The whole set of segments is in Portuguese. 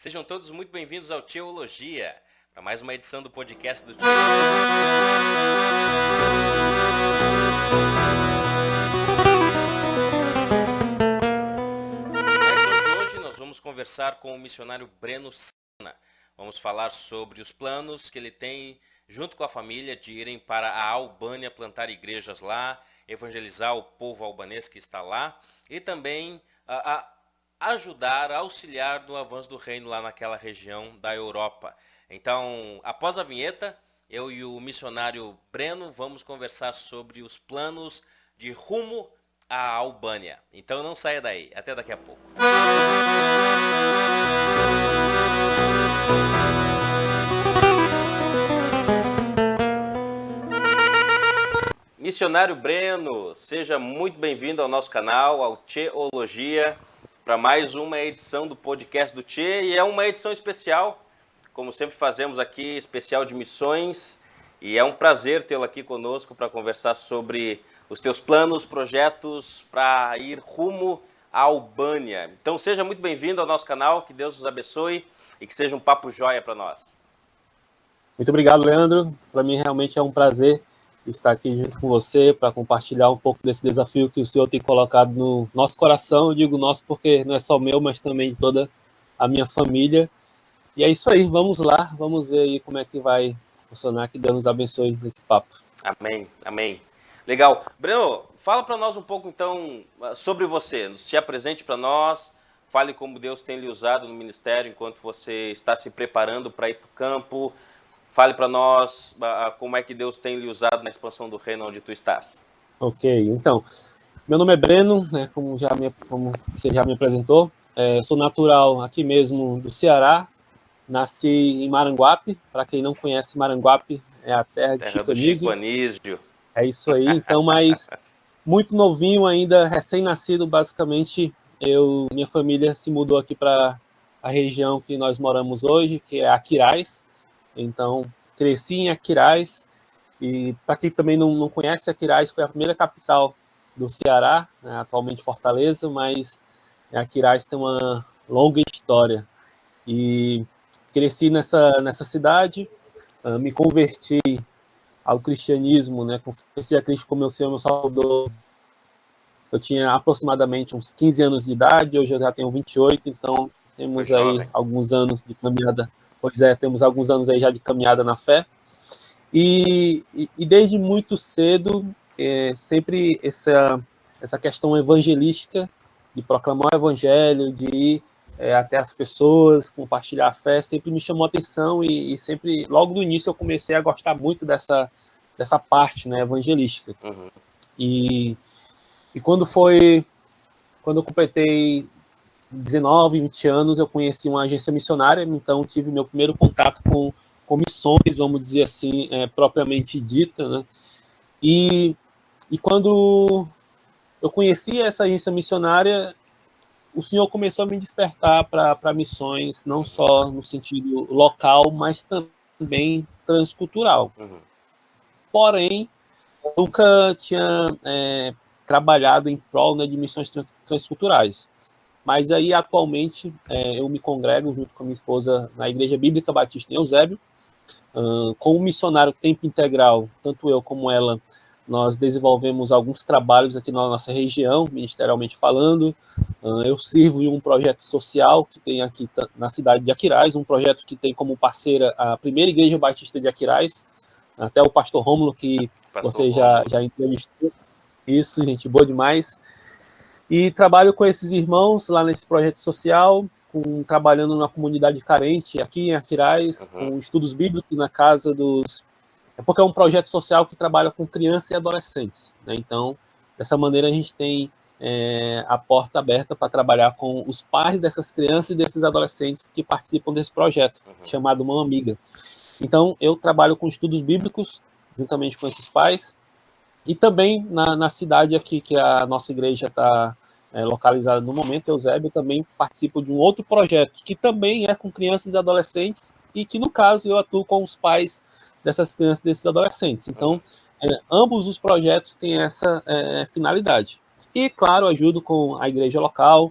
Sejam todos muito bem-vindos ao Teologia, para mais uma edição do podcast do Hoje nós vamos conversar com o missionário Breno Sena. Vamos falar sobre os planos que ele tem, junto com a família, de irem para a Albânia, plantar igrejas lá, evangelizar o povo albanês que está lá e também ajudar, auxiliar no avanço do reino lá naquela região da Europa. Então, após a vinheta, eu e o missionário Breno vamos conversar sobre os planos de rumo à Albânia. Então não saia daí, até daqui a pouco. Missionário Breno, seja muito bem-vindo ao nosso canal, ao Teologia, para mais uma edição do podcast do Tchê, e é uma edição especial, como sempre fazemos aqui, especial de missões, e é um prazer tê-lo aqui conosco para conversar sobre os teus planos, projetos para ir rumo à Albânia. Então seja muito bem-vindo ao nosso canal, que Deus os abençoe e que seja um papo joia para nós. Muito obrigado, Leandro. Para mim realmente é um prazer estar aqui junto com você para compartilhar um pouco desse desafio que o Senhor tem colocado no nosso coração. Eu digo nosso porque não é só meu, mas também de toda a minha família. E é isso aí, vamos lá, vamos ver aí como é que vai funcionar, que Deus nos abençoe nesse papo. Amém, amém. Legal. Breno, fala para nós um pouco então sobre você, se apresente para nós, fale como Deus tem lhe usado no ministério enquanto você está se preparando para ir para o campo. Fale para nós como é que Deus tem lhe usado na expansão do reino onde tu estás. Ok, então, meu nome é Breno, né, como você já me apresentou, sou natural aqui mesmo do Ceará, nasci em Maranguape. Para quem não conhece, Maranguape é a terra de Chico Anísio. É isso aí, então, mas muito novinho ainda, recém-nascido, basicamente, minha família se mudou aqui para a região que nós moramos hoje, que é Aquiraz. Então, cresci em Aquiraz, e para quem também não conhece, Aquiraz foi a primeira capital do Ceará, né, atualmente Fortaleza, mas Aquiraz tem uma longa história. E cresci nessa cidade, me converti ao cristianismo, né, confessei a Cristo como meu Senhor, meu Salvador. Eu tinha aproximadamente uns 15 anos de idade, hoje eu já tenho 28, então temos aí alguns anos de caminhada. Pois é, temos alguns anos aí já de caminhada na fé. E desde muito cedo, sempre essa questão evangelística, de proclamar o evangelho, de ir até as pessoas, compartilhar a fé, sempre me chamou a atenção e sempre, logo no início, eu comecei a gostar muito dessa parte, né, evangelística. Uhum. E quando eu completei 19, 20 anos, eu conheci uma agência missionária, então tive meu primeiro contato com missões, vamos dizer assim, propriamente dita, né? E quando eu conheci essa agência missionária, o Senhor começou a me despertar para missões, não só no sentido local, mas também transcultural. Uhum. Porém, nunca tinha trabalhado em prol, né, de missões transculturais. Mas aí, atualmente, eu me congrego junto com a minha esposa na Igreja Bíblica Batista em Eusébio. Como missionário tempo integral, tanto eu como ela, nós desenvolvemos alguns trabalhos aqui na nossa região, ministerialmente falando. Eu sirvo em um projeto social que tem aqui na cidade de Aquiraz, um projeto que tem como parceira a primeira Igreja Batista de Aquiraz, até o pastor Rômulo, que você já entrevistou. Isso, gente boa demais. E trabalho com esses irmãos lá nesse projeto social, trabalhando na comunidade carente aqui em Aquiraz, com estudos bíblicos na casa dos... Porque é um projeto social que trabalha com crianças e adolescentes, né? Então, dessa maneira, a gente tem a porta aberta para trabalhar com os pais dessas crianças e desses adolescentes que participam desse projeto, chamado Mão Amiga. Então, eu trabalho com estudos bíblicos, juntamente com esses pais, e também na cidade aqui que a nossa igreja está localizada no momento, Eusébio, também participo de um outro projeto, que também é com crianças e adolescentes, e que, no caso, eu atuo com os pais dessas crianças e desses adolescentes. Então, ambos os projetos têm essa finalidade. E, claro, ajudo com a igreja local,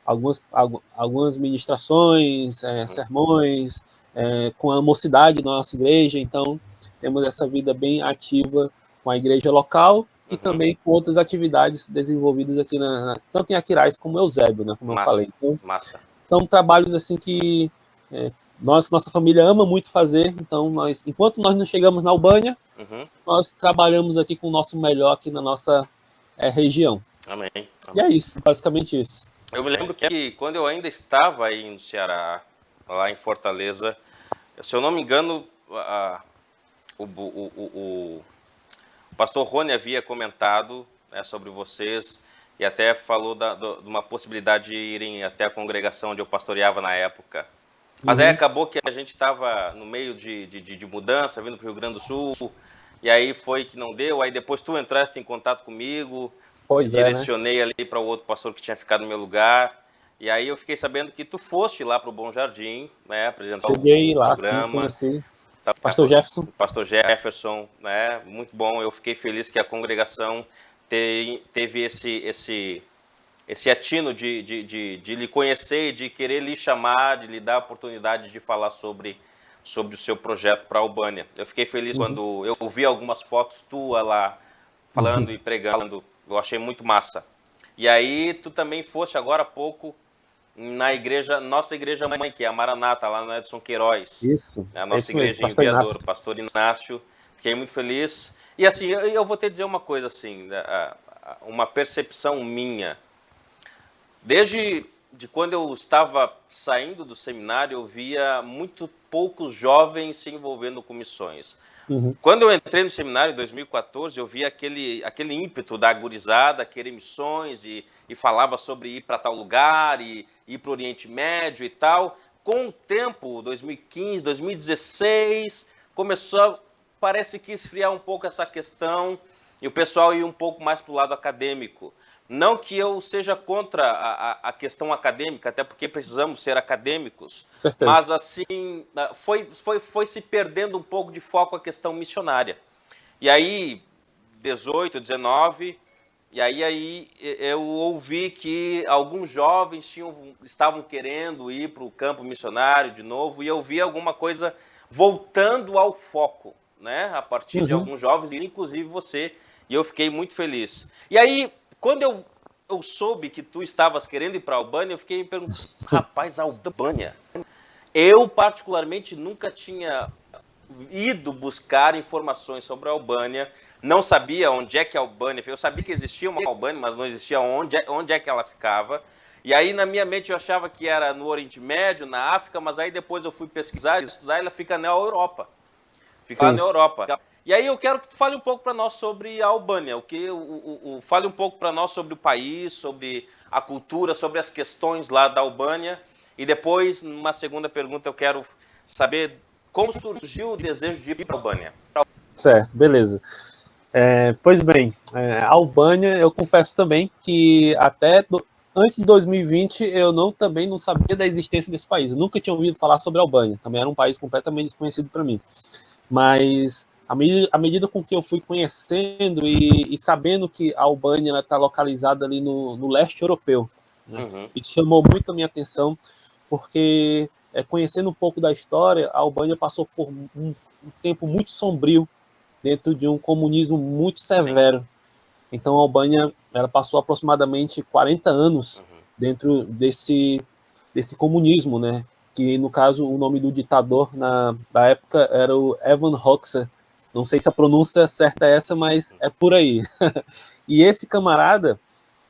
algumas ministrações, sermões, com a mocidade da nossa igreja. Então, temos essa vida bem ativa com a igreja local e também com outras atividades desenvolvidas aqui, tanto em Aquiraz como Eusébio, né, como eu falei. Então, são trabalhos assim que nossa família ama muito fazer. Então, enquanto nós não chegamos na Albânia, nós trabalhamos aqui com o nosso melhor aqui na nossa região. Amém. E é isso, basicamente isso. Eu me lembro que quando eu ainda estava aí no Ceará, lá em Fortaleza, se eu não me engano, o pastor Rony havia comentado, né, sobre vocês e até falou de uma possibilidade de irem até a congregação onde eu pastoreava na época. Mas aí acabou que a gente estava no meio de mudança, vindo para o Rio Grande do Sul, e aí foi que não deu. Aí depois tu entraste em contato comigo, direcionei, né, ali para o outro pastor que tinha ficado no meu lugar. E aí eu fiquei sabendo que tu foste lá para o Bom Jardim, né, apresentar o programa. Sim, conheci. Pastor Jefferson. Pastor Jefferson, né, muito bom. Eu fiquei feliz que a congregação teve esse atino de lhe conhecer, de querer lhe chamar, de lhe dar a oportunidade de falar sobre o seu projeto para a Albânia. Eu fiquei feliz quando eu vi algumas fotos tuas lá, falando e pregando. Eu achei muito massa. E aí tu também foste agora há pouco na igreja, nossa igreja mãe, que é a Maranata, lá no Edson Queiroz. Isso. A nossa igreja em Viador, pastor Inácio. Fiquei muito feliz. E assim, eu vou te dizer uma coisa assim, uma percepção minha. Desde quando eu estava saindo do seminário, eu via muito poucos jovens se envolvendo com missões. Quando eu entrei no seminário em 2014, eu vi aquele ímpeto da gurizada, querer missões e falava sobre ir para tal lugar, e ir para o Oriente Médio e tal. Com o tempo, 2015, 2016, parece que esfriar um pouco essa questão e o pessoal ir um pouco mais para o lado acadêmico. Não que eu seja contra a questão acadêmica, até porque precisamos ser acadêmicos, certeza, mas assim, foi se perdendo um pouco de foco a questão missionária. E aí, 18, 19, e aí eu ouvi que alguns jovens estavam querendo ir para o campo missionário de novo, e eu vi alguma coisa voltando ao foco, né? A partir de alguns jovens, inclusive você, e eu fiquei muito feliz. E aí, quando eu soube que tu estavas querendo ir para a Albânia, eu fiquei me perguntando, rapaz, Albânia? Eu, particularmente, nunca tinha ido buscar informações sobre a Albânia, não sabia onde é que a Albânia... Eu sabia que existia uma Albânia, mas não existia onde é que ela ficava. E aí, na minha mente, eu achava que era no Oriente Médio, na África, mas aí depois eu fui pesquisar e estudar, ela fica na Europa. Fica lá na Europa. E aí eu quero que tu fale um pouco para nós sobre a Albânia, fale um pouco para nós sobre o país, sobre a cultura, sobre as questões lá da Albânia. E depois, numa segunda pergunta, eu quero saber como surgiu o desejo de ir para a Albânia. Certo, beleza. Pois bem, a Albânia, eu confesso também que até antes de 2020 eu também não sabia da existência desse país. Eu nunca tinha ouvido falar sobre a Albânia. Também era um país completamente desconhecido para mim. Mas à medida com que eu fui conhecendo e sabendo que a Albânia está localizada ali no leste europeu, né? Isso chamou muito a minha atenção, porque conhecendo um pouco da história, a Albânia passou por um tempo muito sombrio dentro de um comunismo muito severo. Então a Albânia ela passou aproximadamente 40 anos dentro desse comunismo, né? Que no caso o nome do ditador da época era o Evan Hoxha. Não sei se a pronúncia certa é essa, mas é por aí. E esse camarada,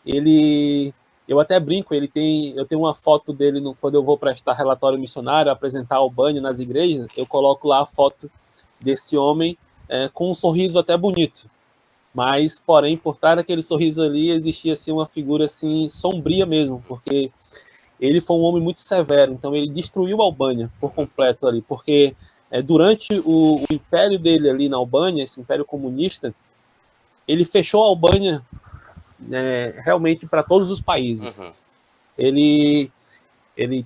eu até brinco, eu tenho uma foto dele quando eu vou prestar relatório missionário, apresentar a Albânia nas igrejas, eu coloco lá a foto desse homem com um sorriso até bonito. Mas, porém, por trás daquele sorriso ali existia assim, uma figura assim, sombria mesmo, porque ele foi um homem muito severo, então ele destruiu a Albânia por completo ali, porque durante o império dele ali na Albânia, esse império comunista, ele fechou a Albânia realmente para todos os países. Ele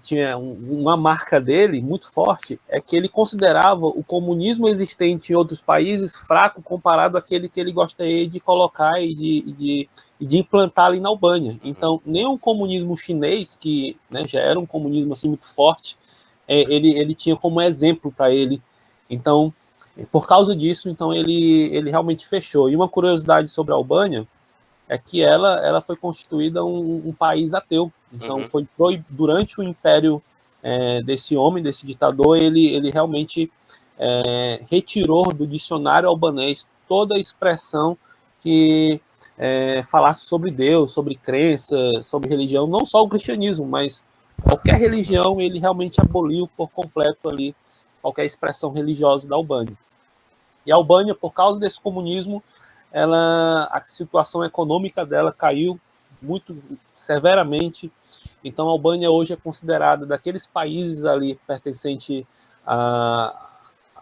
tinha uma marca dele muito forte, é que ele considerava o comunismo existente em outros países fraco comparado àquele que ele gostaria de colocar e de e de implantar ali na Albânia. Então, nem o comunismo chinês, que, né, já era um comunismo assim, muito forte, ele tinha como exemplo para ele. Então, por causa disso, então ele realmente fechou. E uma curiosidade sobre a Albânia é que ela foi constituída um país ateu. Então, foi durante o império desse homem, desse ditador, ele realmente retirou do dicionário albanês toda a expressão que falasse sobre Deus, sobre crença, sobre religião, não só o cristianismo, mas qualquer religião, ele realmente aboliu por completo ali qualquer expressão religiosa da Albânia. E a Albânia, por causa desse comunismo, a situação econômica dela caiu muito severamente. Então, a Albânia hoje é considerada, daqueles países ali pertencente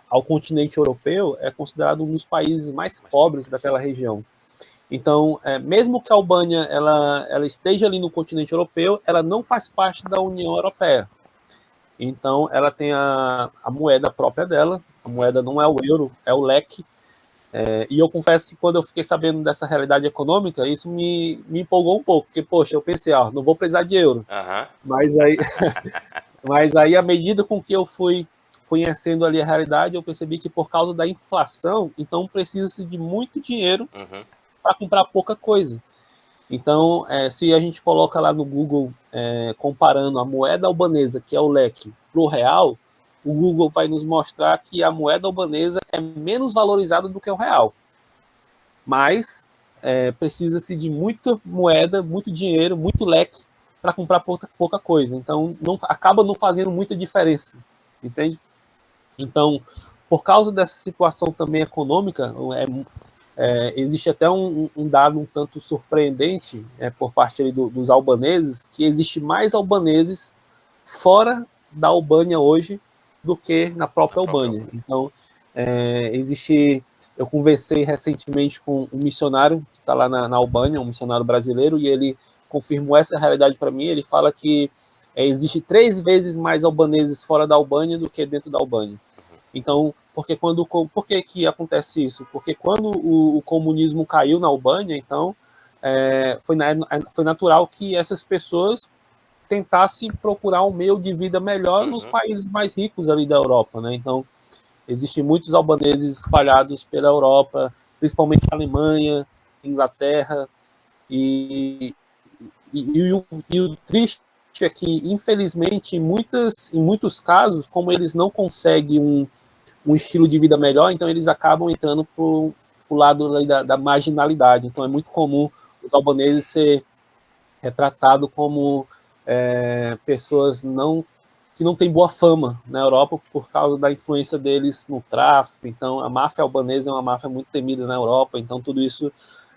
ao continente europeu, é considerado um dos países mais pobres daquela região. Então, mesmo que a Albânia ela esteja ali no continente europeu, ela não faz parte da União Europeia. Então, ela tem a moeda própria dela, a moeda não é o euro, é o lek. E eu confesso que quando eu fiquei sabendo dessa realidade econômica, isso me empolgou um pouco, porque, poxa, eu pensei, não vou precisar de euro. Mas aí, à medida com que eu fui conhecendo ali a realidade, eu percebi que por causa da inflação, então precisa-se de muito dinheiro para comprar pouca coisa. Então, se a gente coloca lá no Google, comparando a moeda albanesa, que é o lek, para o real, o Google vai nos mostrar que a moeda albanesa é menos valorizada do que o real. Mas precisa-se de muita moeda, muito dinheiro, muito leque para comprar pouca coisa. Então, acaba não fazendo muita diferença, entende? Então, por causa dessa situação também econômica, existe até um dado um tanto surpreendente por parte ali dos albaneses, que existe mais albaneses fora da Albânia hoje do que na própria Albânia. Então, eu conversei recentemente com um missionário que está lá na Albânia, um missionário brasileiro, e ele confirmou essa realidade para mim. Ele fala que existe 3 vezes mais albaneses fora da Albânia do que dentro da Albânia. Então, por que acontece isso? Porque quando o comunismo caiu na Albânia, então, foi natural que essas pessoas tentassem procurar um meio de vida melhor nos países mais ricos ali da Europa, né? Então, existem muitos albaneses espalhados pela Europa, principalmente Alemanha, Inglaterra, e o triste é que, infelizmente, em muitos casos, como eles não conseguem um estilo de vida melhor, então eles acabam entrando para o lado da marginalidade. Então é muito comum os albaneses ser retratados como pessoas que não têm boa fama na Europa por causa da influência deles no tráfico. Então a máfia albanesa é uma máfia muito temida na Europa, então tudo isso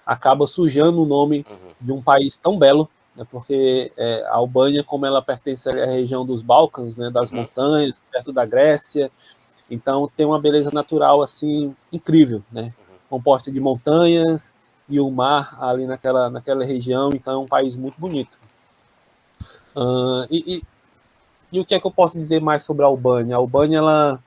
acaba sujando o nome de um país tão belo, né, porque a Albânia, como ela pertence à região dos Balcãs, né, das montanhas, perto da Grécia, então tem uma beleza natural assim incrível, né? Composta de montanhas e o mar ali naquela região, então é um país muito bonito. E o que é que eu posso dizer mais sobre a Albânia? A Albânia ela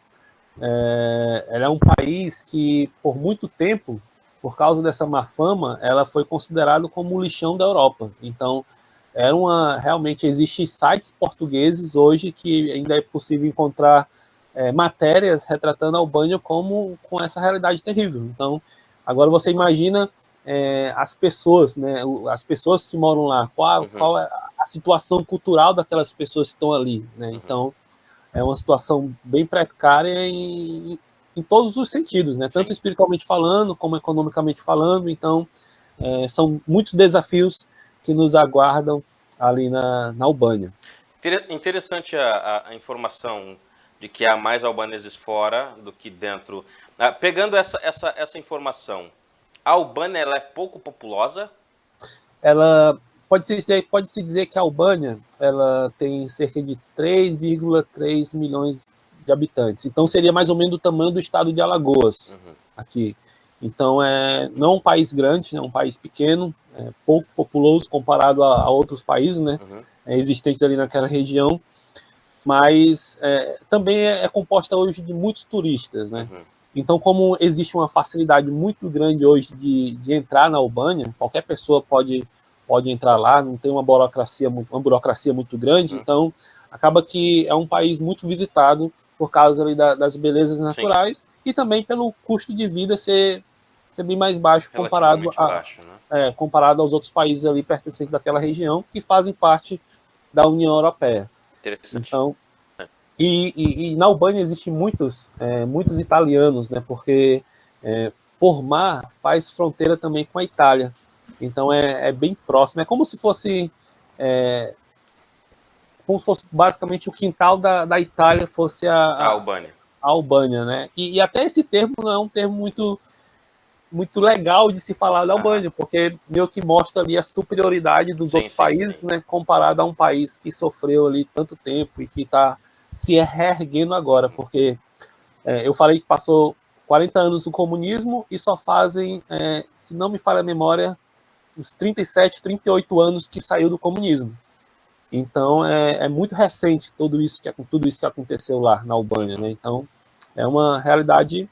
é um país que por muito tempo, por causa dessa má fama, ela foi considerado como o lixão da Europa. Então realmente existem sites portugueses hoje que ainda é possível encontrar matérias retratando a Albânia com essa realidade terrível. Então, agora você imagina as pessoas, né? As pessoas que moram lá, qual é a situação cultural daquelas pessoas que estão ali, né? Então, é uma situação bem precária em todos os sentidos, né? Tanto espiritualmente falando, como economicamente falando. Então, são muitos desafios que nos aguardam ali na Albânia. Interessante a informação de que há mais albaneses fora do que dentro. Pegando essa informação, a Albânia ela é pouco populosa? Ela pode-se dizer que a Albânia ela tem cerca de 3,3 milhões de habitantes. Então seria mais ou menos do tamanho do estado de Alagoas aqui. Então não é um país grande, é um país pequeno, pouco populoso comparado a outros países, né? Existentes ali naquela região. Mas também é composta hoje de muitos turistas, né? Então, como existe uma facilidade muito grande hoje de entrar na Albânia, qualquer pessoa pode entrar lá, não tem uma burocracia muito grande, então acaba que é um país muito visitado por causa ali das belezas naturais e também pelo custo de vida ser bem mais baixo comparado aos outros países ali pertencentes daquela região que fazem parte da União Europeia. Interessante. Então, e na Albânia existem muitos italianos, né? Porque por mar faz fronteira também com a Itália. Então é bem próximo. É como se fosse basicamente o quintal da Itália fosse a Albânia. A Albânia, né? E até esse termo não é um termo muito legal de se falar da Albânia, porque meio que mostra ali a superioridade dos outros países, né? Comparado a um país que sofreu ali tanto tempo e que está se reerguendo agora, porque eu falei que passou 40 anos do comunismo e só fazem, se não me falha a memória, uns 37, 38 anos que saiu do comunismo. Então, é muito recente tudo isso que aconteceu lá na Albânia, né? Então, é uma realidade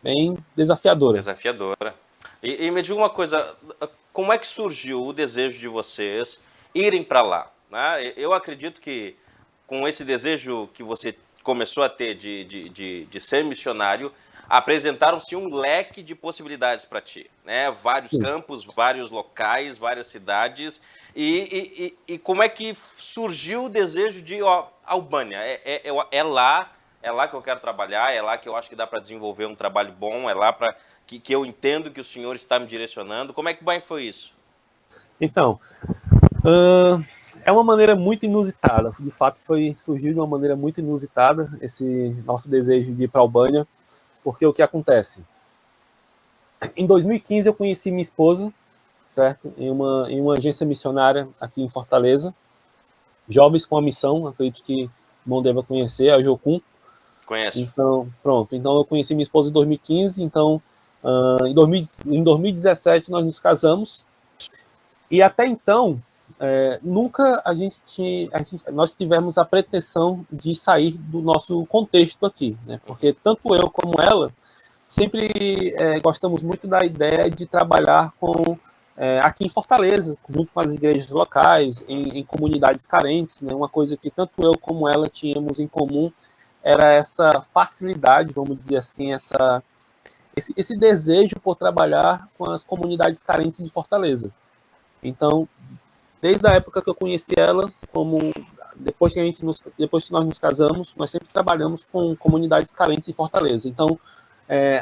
bem desafiadora. E me diga uma coisa, como é que surgiu o desejo de vocês irem para lá? Né? Eu acredito que com esse desejo que você começou a ter de ser missionário, apresentaram-se um leque de possibilidades para ti, né? Vários campos, vários locais, várias cidades. E como é que surgiu o desejo de Albânia? É lá que eu quero trabalhar, é lá que eu acho que dá para desenvolver um trabalho bom, é lá que eu entendo que o Senhor está me direcionando. Como é que foi isso? Então, é uma maneira muito inusitada. De fato, surgiu de uma maneira muito inusitada esse nosso desejo de ir para a Albânia, porque o que acontece? Em 2015 eu conheci minha esposa, certo? Em uma agência missionária aqui em Fortaleza, Jovens com a Missão, acredito que o irmão deva conhecer, a Jocum. Conheço. Então, pronto. Então eu conheci minha esposa em 2015, então em 2017 nós nos casamos. E até então, nunca nós tivemos a pretensão de sair do nosso contexto aqui, né? Porque tanto eu como ela sempre gostamos muito da ideia de trabalhar aqui em Fortaleza, junto com as igrejas locais, em comunidades carentes, né? Uma coisa que tanto eu como ela tínhamos em comum era essa facilidade, vamos dizer assim, esse desejo por trabalhar com as comunidades carentes de Fortaleza. Então, desde a época que eu conheci ela, depois que nós nos casamos, nós sempre trabalhamos com comunidades carentes em Fortaleza. Então,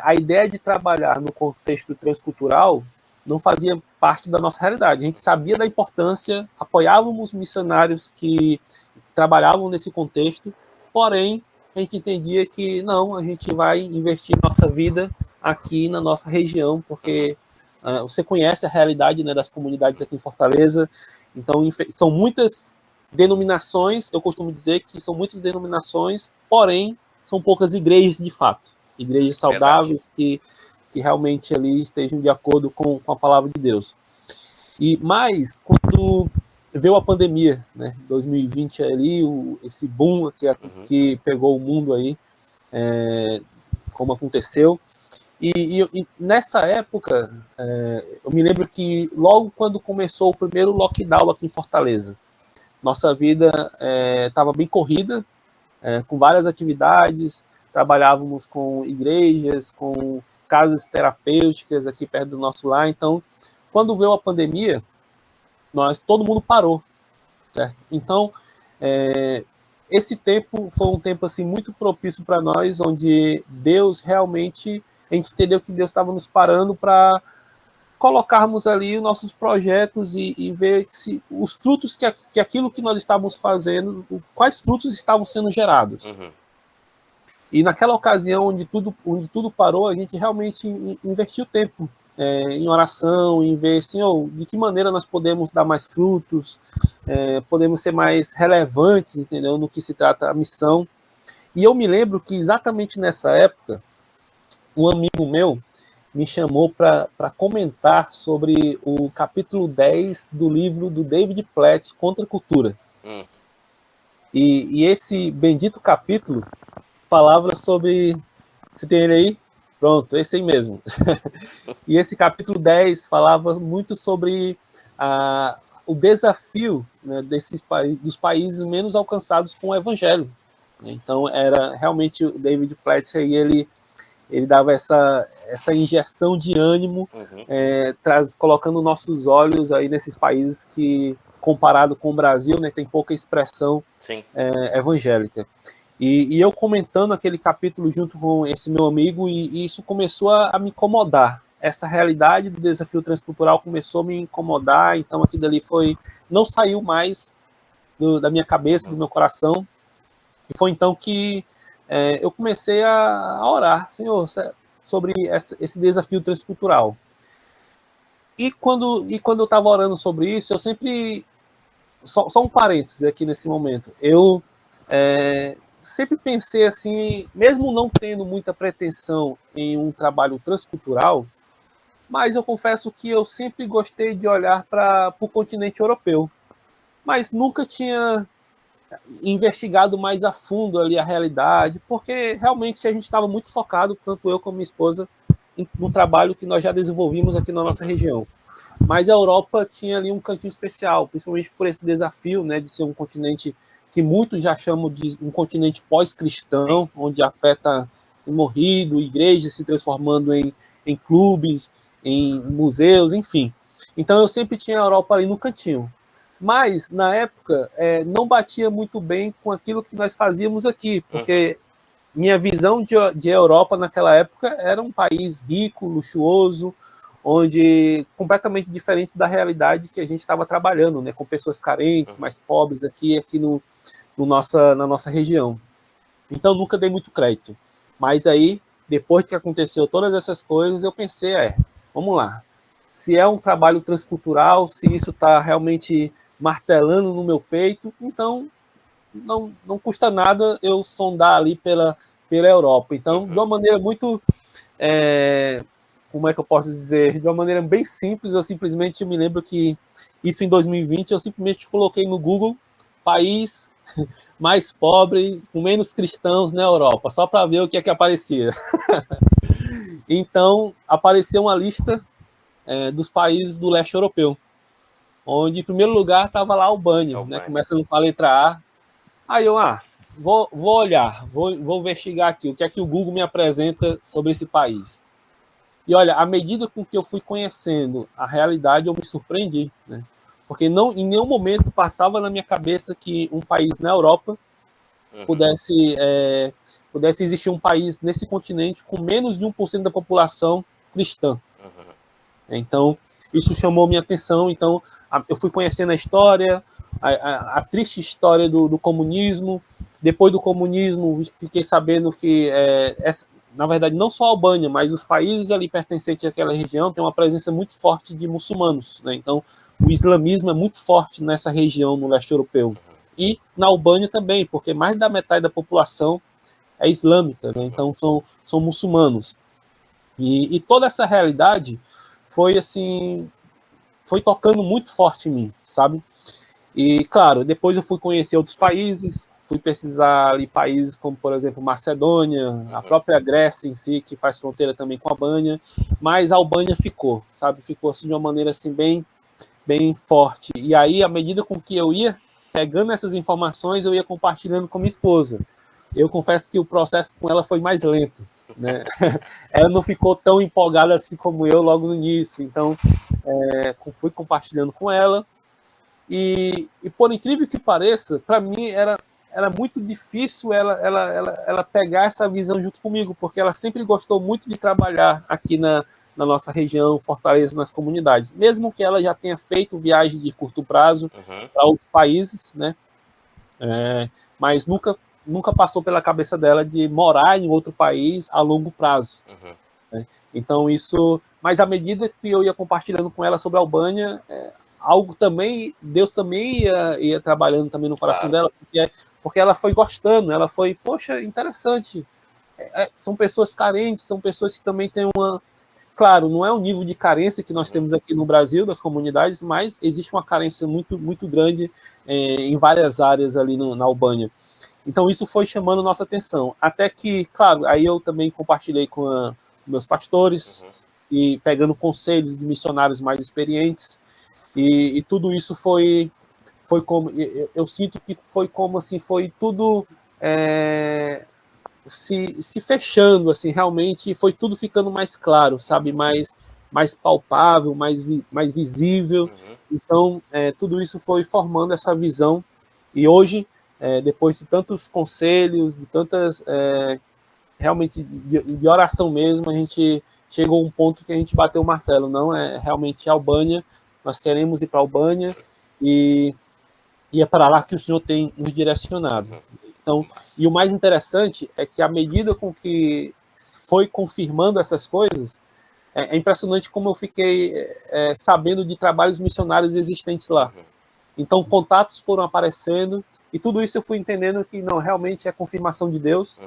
a ideia de trabalhar no contexto transcultural não fazia parte da nossa realidade. A gente sabia da importância, apoiávamos missionários que trabalhavam nesse contexto, porém, a gente entendia que não, a gente vai investir nossa vida aqui na nossa região, porque você conhece a realidade, né, das comunidades aqui em Fortaleza. Então, são muitas denominações, eu costumo dizer que são muitas denominações, porém, são poucas igrejas de fato. Igrejas saudáveis que realmente ali estejam de acordo com a palavra de Deus. Mas, quando veio a pandemia, né, 2020 ali, esse boom que pegou o mundo aí, como aconteceu, e nessa época, eu me lembro que logo quando começou o primeiro lockdown aqui em Fortaleza, nossa vida estava bem corrida, com várias atividades, trabalhávamos com igrejas, com casas terapêuticas aqui perto do nosso lar. Então, quando veio a pandemia, todo mundo parou, certo? Então, esse tempo foi um tempo assim muito propício para nós, onde Deus realmente, a gente entendeu que Deus estava nos parando para colocarmos ali os nossos projetos e ver se os frutos que aquilo que nós estávamos fazendo, quais frutos estavam sendo gerados. E naquela ocasião onde tudo parou, a gente realmente investiu tempo em oração, em ver, Senhor, de que maneira nós podemos dar mais frutos, podemos ser mais relevantes, entendeu, no que se trata a missão. E eu me lembro que exatamente nessa época, um amigo meu me chamou para comentar sobre o capítulo 10 do livro do David Platt, Contra a Cultura. E esse bendito capítulo falava sobre... Você tem ele aí? Pronto, esse aí mesmo. E esse capítulo 10 falava muito sobre o desafio, né, dos países menos alcançados com o evangelho. Então, era realmente o David Platt, aí, ele dava essa injeção de ânimo, colocando nossos olhos aí nesses países que, comparado com o Brasil, né, tem pouca expressão evangélica. E eu comentando aquele capítulo junto com esse meu amigo, e isso começou a me incomodar. Essa realidade do desafio transcultural começou a me incomodar, então aquilo dali não saiu mais da minha cabeça, do meu coração. E foi então que eu comecei a orar, Senhor, sobre esse desafio transcultural. E quando eu estava orando sobre isso, eu sempre... Só um parênteses aqui nesse momento. Eu sempre pensei assim, mesmo não tendo muita pretensão em um trabalho transcultural, mas eu confesso que eu sempre gostei de olhar para o continente europeu, mas nunca tinha investigado mais a fundo ali a realidade, porque realmente a gente estava muito focado, tanto eu como minha esposa, no trabalho que nós já desenvolvimos aqui na nossa região. Mas a Europa tinha ali um cantinho especial, principalmente por esse desafio, né, de ser um continente que muitos já chamam de um continente pós-cristão, onde a fé está morrido, igrejas se transformando em clubes, em museus, enfim. Então eu sempre tinha a Europa ali no cantinho. Mas, na época, não batia muito bem com aquilo que nós fazíamos aqui, porque minha visão de Europa naquela época era um país rico, luxuoso, onde completamente diferente da realidade que a gente estava trabalhando, né, com pessoas carentes, mais pobres aqui na nossa região. Então, nunca dei muito crédito. Mas aí, depois que aconteceu todas essas coisas, eu pensei, vamos lá, se é um trabalho transcultural, se isso está realmente martelando no meu peito, então não custa nada eu sondar ali pela Europa. Então, de uma maneira muito... como é que eu posso dizer? De uma maneira bem simples, eu simplesmente me lembro que isso em 2020, eu simplesmente coloquei no Google país mais pobre, com menos cristãos na Europa, só para ver o que é que aparecia. Então, apareceu uma lista dos países do leste europeu, onde em primeiro lugar estava lá a Albânia, né, começando com a letra A. Aí eu, vou olhar, vou investigar aqui, o que é que o Google me apresenta sobre esse país. E olha, à medida com que eu fui conhecendo a realidade, eu me surpreendi, né? Porque em nenhum momento passava na minha cabeça que um país na Europa pudesse existir um país nesse continente com menos de 1% da população cristã. Então, isso chamou minha atenção. Então, eu fui conhecendo a história, a triste história do comunismo. Depois do comunismo, fiquei sabendo que, na verdade, não só a Albânia, mas os países ali pertencentes àquela região têm uma presença muito forte de muçulmanos, né? Então, o islamismo é muito forte nessa região, no leste europeu. E na Albânia também, porque mais da metade da população é islâmica, né? Então, são muçulmanos. E toda essa realidade foi tocando muito forte em mim, sabe? E, claro, depois eu fui conhecer outros países, fui pesquisar ali países como, por exemplo, Macedônia, a própria Grécia em si, que faz fronteira também com a Albânia, mas a Albânia ficou, sabe? Ficou assim de uma maneira assim bem forte. E aí, à medida com que eu ia pegando essas informações, eu ia compartilhando com minha esposa. Eu confesso que o processo com ela foi mais lento, né? Ela não ficou tão empolgada assim como eu logo no início. Então, fui compartilhando com ela. E por incrível que pareça, para mim era muito difícil ela pegar essa visão junto comigo, porque ela sempre gostou muito de trabalhar aqui na nossa região, Fortaleza, nas comunidades. Mesmo que ela já tenha feito viagem de curto prazo para outros países, né? Mas nunca passou pela cabeça dela de morar em outro país a longo prazo. Né? Então, mas à medida que eu ia compartilhando com ela sobre a Albânia, algo também, Deus também ia trabalhando também no coração dela, porque ela foi gostando, ela foi, poxa, interessante. São pessoas carentes, são pessoas que também têm uma... Claro, não é o nível de carência que nós temos aqui no Brasil, das comunidades, mas existe uma carência muito, muito grande em várias áreas ali na Albânia. Então, isso foi chamando nossa atenção. Até que, claro, aí eu também compartilhei com meus pastores, e pegando conselhos de missionários mais experientes, e tudo isso foi como, eu sinto que foi como assim, foi tudo se fechando, assim, realmente foi tudo ficando mais claro, sabe, mais palpável, mais visível. Então, tudo isso foi formando essa visão, e hoje, depois de tantos conselhos, de tantas, realmente, de oração mesmo, a gente chegou a um ponto que a gente bateu o martelo, não é realmente Albânia, nós queremos ir para Albânia, e é para lá que o Senhor tem nos direcionado. Então, e o mais interessante é que, à medida com que foi confirmando essas coisas, é impressionante como eu fiquei sabendo de trabalhos missionários existentes lá. Então, contatos foram aparecendo, e tudo isso eu fui entendendo que, não, realmente é confirmação de Deus.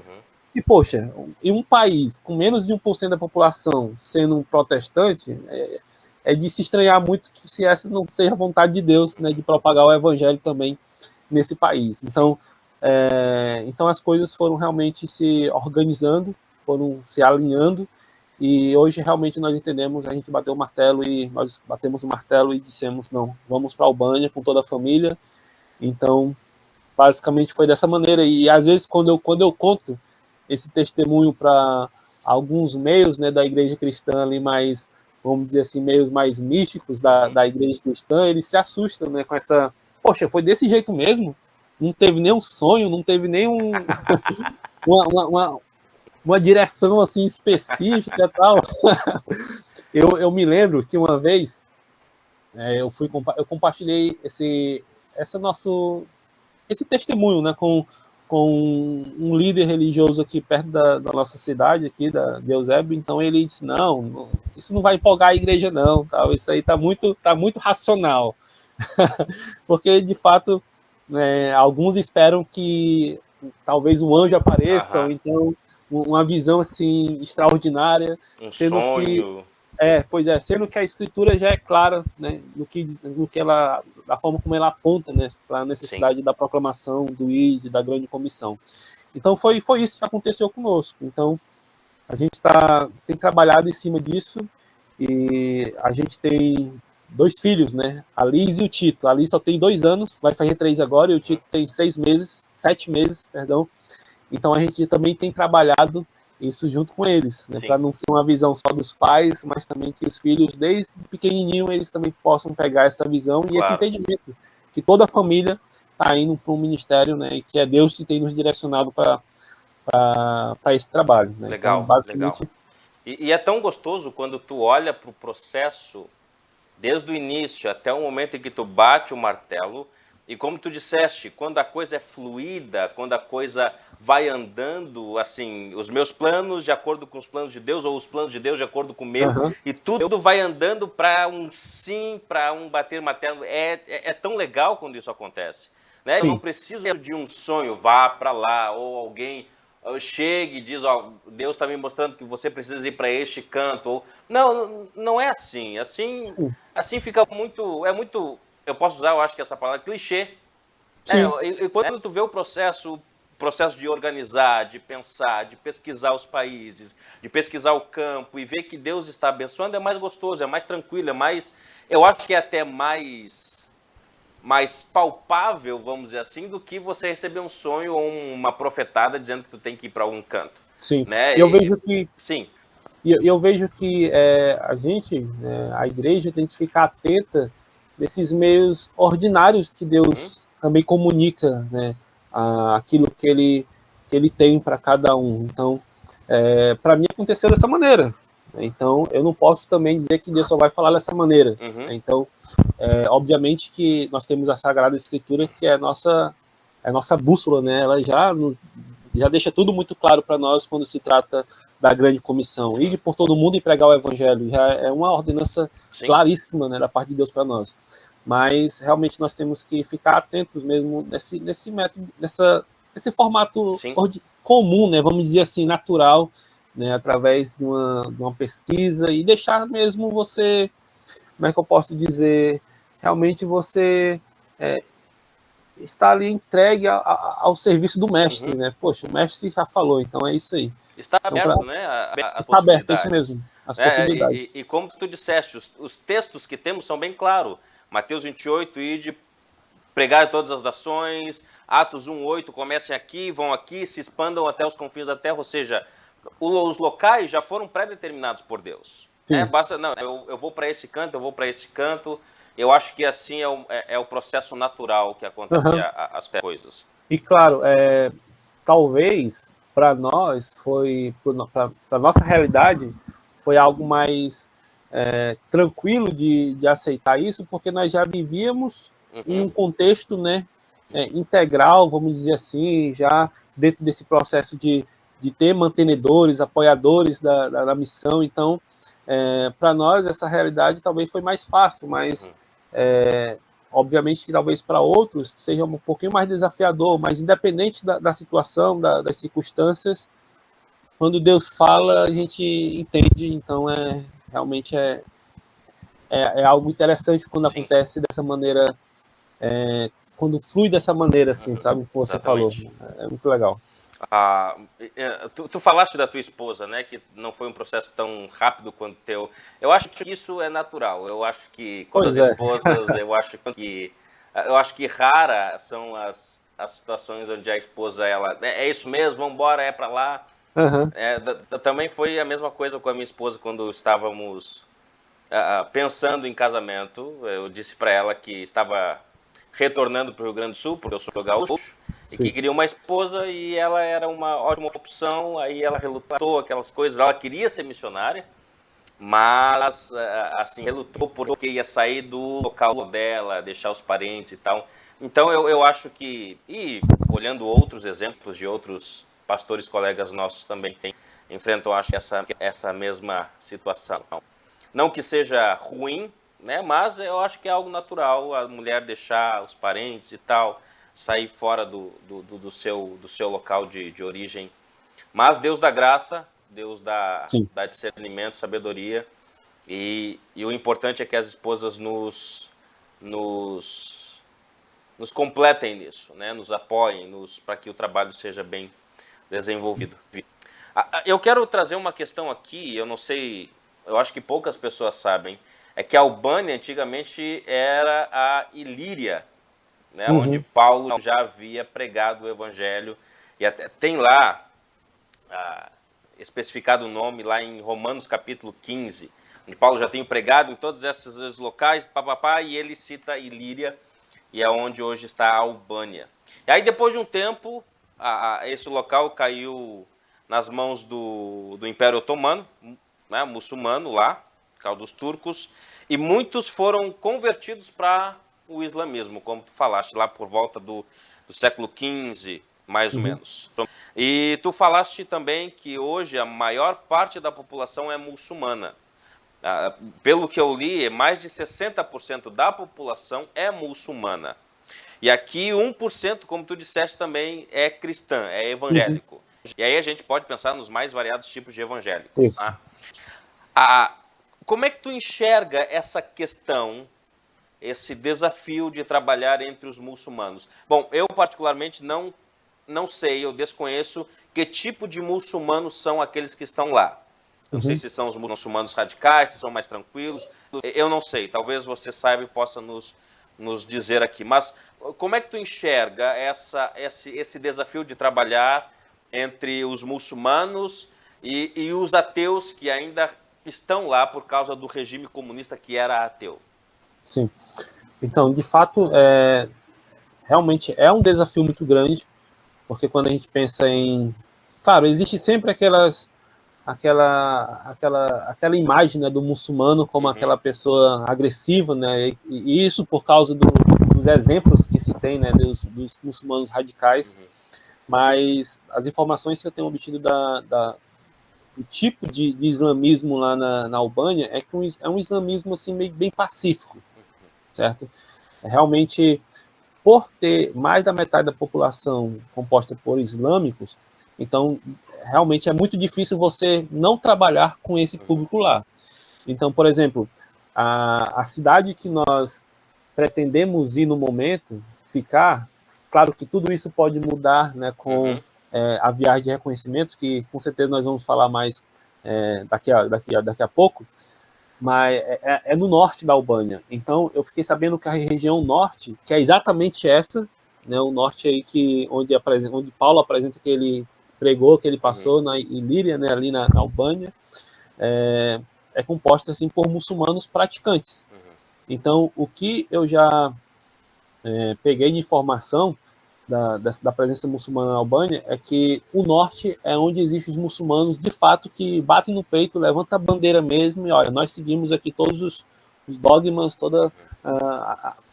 E, poxa, em um país com menos de 1% da população sendo um protestante, é de se estranhar muito que se essa não seja a vontade de Deus, né, de propagar o evangelho também nesse país. Então, as coisas foram realmente se organizando, foram se alinhando, e hoje realmente nós entendemos, a gente bateu o martelo, e nós batemos o martelo e dissemos, não, vamos para a Albânia com toda a família. Então, basicamente foi dessa maneira, e às vezes quando eu conto esse testemunho para alguns meios, né, da igreja cristã ali mais, vamos dizer assim, meios mais místicos da igreja cristã, eles se assustam, né, com essa, poxa, foi desse jeito mesmo? Não teve nenhum sonho, não teve nenhum uma direção assim específica e tal. Eu me lembro que uma vez eu compartilhei esse testemunho, né, com um líder religioso aqui perto da nossa cidade, aqui de Eusébio. Então ele disse, não, isso não vai empolgar a igreja não, tal, isso aí tá muito racional. Porque, de fato, alguns esperam que talvez um anjo apareça, ou então uma visão assim extraordinária, sendo sonho. Sendo que a escritura já é clara, né, no que ela, da forma como ela aponta, né, para a necessidade da proclamação do ID, da grande comissão. Então foi isso que aconteceu conosco. Então a gente tem trabalhado em cima disso, e a gente tem 2 filhos, né, a Liz e o Tito. A Liz só tem 2 anos, vai fazer 3 agora, e o Tito tem 7 meses, perdão. Então a gente também tem trabalhado isso junto com eles, né, para não ser uma visão só dos pais, mas também que os filhos, desde pequenininho, eles também possam pegar essa visão e esse entendimento, que toda a família está indo para um ministério, né, e que é Deus que tem nos direcionado para esse trabalho. Né? Legal, então, basicamente... legal. E é tão gostoso quando tu olha para o processo, desde o início até o momento em que tu bate o martelo, e como tu disseste, quando a coisa é fluida, quando a coisa vai andando, assim, os meus planos de acordo com os planos de Deus, ou os planos de Deus de acordo com o meu, e tudo vai andando para um sim, para um bater martelo. É tão legal quando isso acontece. Né? Eu não preciso de um sonho, vá para lá, ou alguém chega e diz, ó, Deus está me mostrando que você precisa ir para este canto. Ou... Não é assim. Assim fica muito... Eu posso usar, eu acho que essa palavra, clichê. E quando tu vê o processo de organizar, de pensar, de pesquisar os países, de pesquisar o campo e ver que Deus está abençoando, é mais gostoso, é mais tranquilo, eu acho que é até mais palpável, vamos dizer assim, do que você receber um sonho ou uma profetada dizendo que tu tem que ir para algum canto. Sim, né? Eu vejo que... Sim. Eu vejo que a gente, a igreja, tem que ficar atenta desses meios ordinários que Deus também comunica, né, aquilo que ele tem para cada um. Então, para mim aconteceu dessa maneira. Então, eu não posso também dizer que Deus só vai falar dessa maneira. Então, obviamente que nós temos a Sagrada Escritura, que é a nossa bússola, né? Ela já deixa tudo muito claro para nós quando se trata da grande comissão. Ir por todo mundo e pregar o evangelho já é uma ordenança claríssima, né, da parte de Deus para nós. Mas realmente nós temos que ficar atentos mesmo nesse método, nesse formato comum, né, vamos dizer assim, natural, né, através de uma pesquisa, e deixar mesmo você, como é que eu posso dizer, realmente você está ali entregue ao serviço do mestre, né? Poxa, o mestre já falou, então é isso aí. Está Então, aberto, né, as está aberto, é isso possibilidades. mesmo, as possibilidades. E como tu disseste, os textos que temos são bem claros. Mateus 28, ide, pregar em todas as nações. Atos 1:8, comecem aqui, vão aqui, se expandam até os confins da terra. Ou seja, os locais já foram pré-determinados por Deus. Basta, não, eu vou para esse canto, eu vou para esse canto. Eu acho que assim é o processo natural que acontece as coisas. E claro, talvez para nós para nossa realidade foi algo mais tranquilo de aceitar isso, porque nós já vivíamos em um contexto, né, integral, vamos dizer assim, já dentro desse processo de ter mantenedores, apoiadores da missão. Então, para nós essa realidade talvez foi mais fácil, mas obviamente, talvez para outros seja um pouquinho mais desafiador, mas independente da situação, das circunstâncias, quando Deus fala, a gente entende. Então, realmente é algo interessante quando acontece dessa maneira, quando flui dessa maneira, assim, sabe? Como você Exatamente. falou. É muito legal. Tu falaste da tua esposa, né, que não foi um processo tão rápido quanto o teu. Eu acho que isso é natural. Eu acho que quando as esposas, eu acho que rara são as situações onde a esposa ela é isso mesmo, vamos embora, é para lá. Também foi a mesma coisa com a minha esposa quando estávamos pensando em casamento. Eu disse para ela que estava retornando para o Rio Grande do Sul, porque eu sou gaúcho. E que queria uma esposa, e ela era uma ótima opção. Aí ela relutou, aquelas coisas. Ela queria ser missionária, mas assim, relutou porque ia sair do local dela, deixar os parentes e tal. Então eu acho que, e olhando outros exemplos de outros pastores colegas nossos também enfrentam, acho, essa mesma situação. Não que seja ruim, né, mas eu acho que é algo natural a mulher deixar os parentes e tal, sair fora do seu local de origem. Mas Deus dá graça, Deus dá discernimento, sabedoria, e o importante é que as esposas nos completem nisso, né? Nos apoiem para que o trabalho seja bem desenvolvido. Eu quero trazer uma questão aqui, eu não sei, eu acho que poucas pessoas sabem, é que a Albânia antigamente era a Ilíria, né, onde Paulo já havia pregado o evangelho, e até tem lá especificado o nome lá em Romanos capítulo 15, onde Paulo já tem pregado em todos esses locais, e ele cita Ilíria, e é onde hoje está a Albânia. E aí depois de um tempo, esse local caiu nas mãos do Império Otomano, né, muçulmano lá, dos turcos, e muitos foram convertidos para o islamismo, como tu falaste, lá por volta do século XV, mais ou menos. E tu falaste também que hoje a maior parte da população é muçulmana. Pelo que eu li, mais de 60% da população é muçulmana. E aqui 1%, como tu disseste também, é cristã, é evangélico. E aí a gente pode pensar nos mais variados tipos de evangélicos. Tá? Como é que tu enxerga essa questão, esse desafio de trabalhar entre os muçulmanos? Bom, eu particularmente não sei, eu desconheço que tipo de muçulmanos são aqueles que estão lá. Não sei se são os muçulmanos radicais, se são mais tranquilos, eu não sei, talvez você saiba e possa nos dizer aqui. Mas como é que tu enxerga esse desafio de trabalhar entre os muçulmanos e os ateus que ainda estão lá por causa do regime comunista que era ateu? Sim. Então, de fato, realmente é um desafio muito grande, porque quando a gente pensa em... Claro, existe sempre aquela imagem, né, do muçulmano como aquela pessoa agressiva, né, e isso por causa dos exemplos que se tem, né, dos muçulmanos radicais. Mas as informações que eu tenho obtido do tipo de islamismo lá na Albânia é que é um islamismo assim, bem pacífico, certo? Realmente, por ter mais da metade da população composta por islâmicos, então realmente é muito difícil você não trabalhar com esse público lá. Então, por exemplo, a cidade que nós pretendemos ir no momento, ficar, claro que tudo isso pode mudar, né, com a viagem de reconhecimento, que com certeza nós vamos falar mais daqui a pouco, mas é no norte da Albânia. Então, eu fiquei sabendo que a região norte, que é exatamente essa, né, o norte aí onde Paulo apresenta que ele pregou, que ele passou em Líria, né, ali na Albânia, é composta assim, por muçulmanos praticantes. Então, o que eu já peguei de informação da presença muçulmana na Albânia é que o norte é onde existem os muçulmanos, de fato, que batem no peito, levantam a bandeira mesmo e, olha, nós seguimos aqui todos os dogmas, toda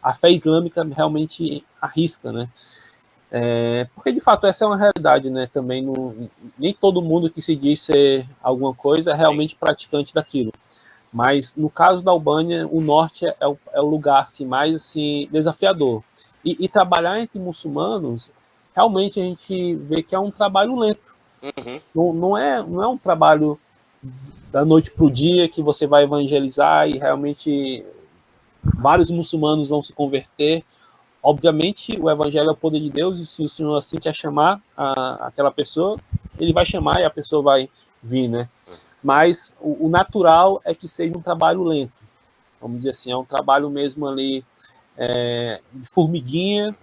a fé islâmica realmente arrisca, né? Porque, de fato, essa é uma realidade, né? Também nem todo mundo que se diz ser alguma coisa é realmente praticante daquilo. Mas, no caso da Albânia, o norte é o lugar assim, mais assim, desafiador. E trabalhar entre muçulmanos, realmente a gente vê que é um trabalho lento. Não é um trabalho da noite para o dia que você vai evangelizar e realmente vários muçulmanos vão se converter. Obviamente, o evangelho é o poder de Deus, e se o Senhor assim quer chamar aquela pessoa, ele vai chamar e a pessoa vai vir, né? Mas o natural é que seja um trabalho lento. Vamos dizer assim, é um trabalho mesmo ali de formiguinha,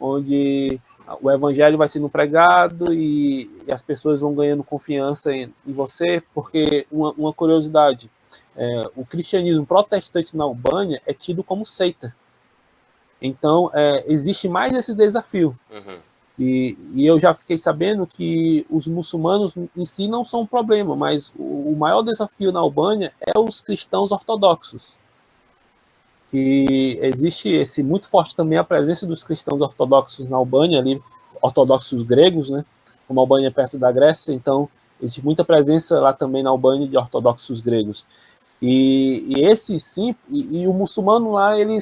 onde o evangelho vai sendo pregado e as pessoas vão ganhando confiança em você, porque uma curiosidade, o cristianismo protestante na Albânia é tido como seita. Então, existe mais esse desafio. E eu já fiquei sabendo que os muçulmanos em si não são um problema, mas o maior desafio na Albânia é os cristãos ortodoxos. Que existe muito forte também a presença dos cristãos ortodoxos na Albânia, ali, ortodoxos gregos, né? Como a Albânia é perto da Grécia, então existe muita presença lá também na Albânia de ortodoxos gregos. E esse sim, e o muçulmano lá, ele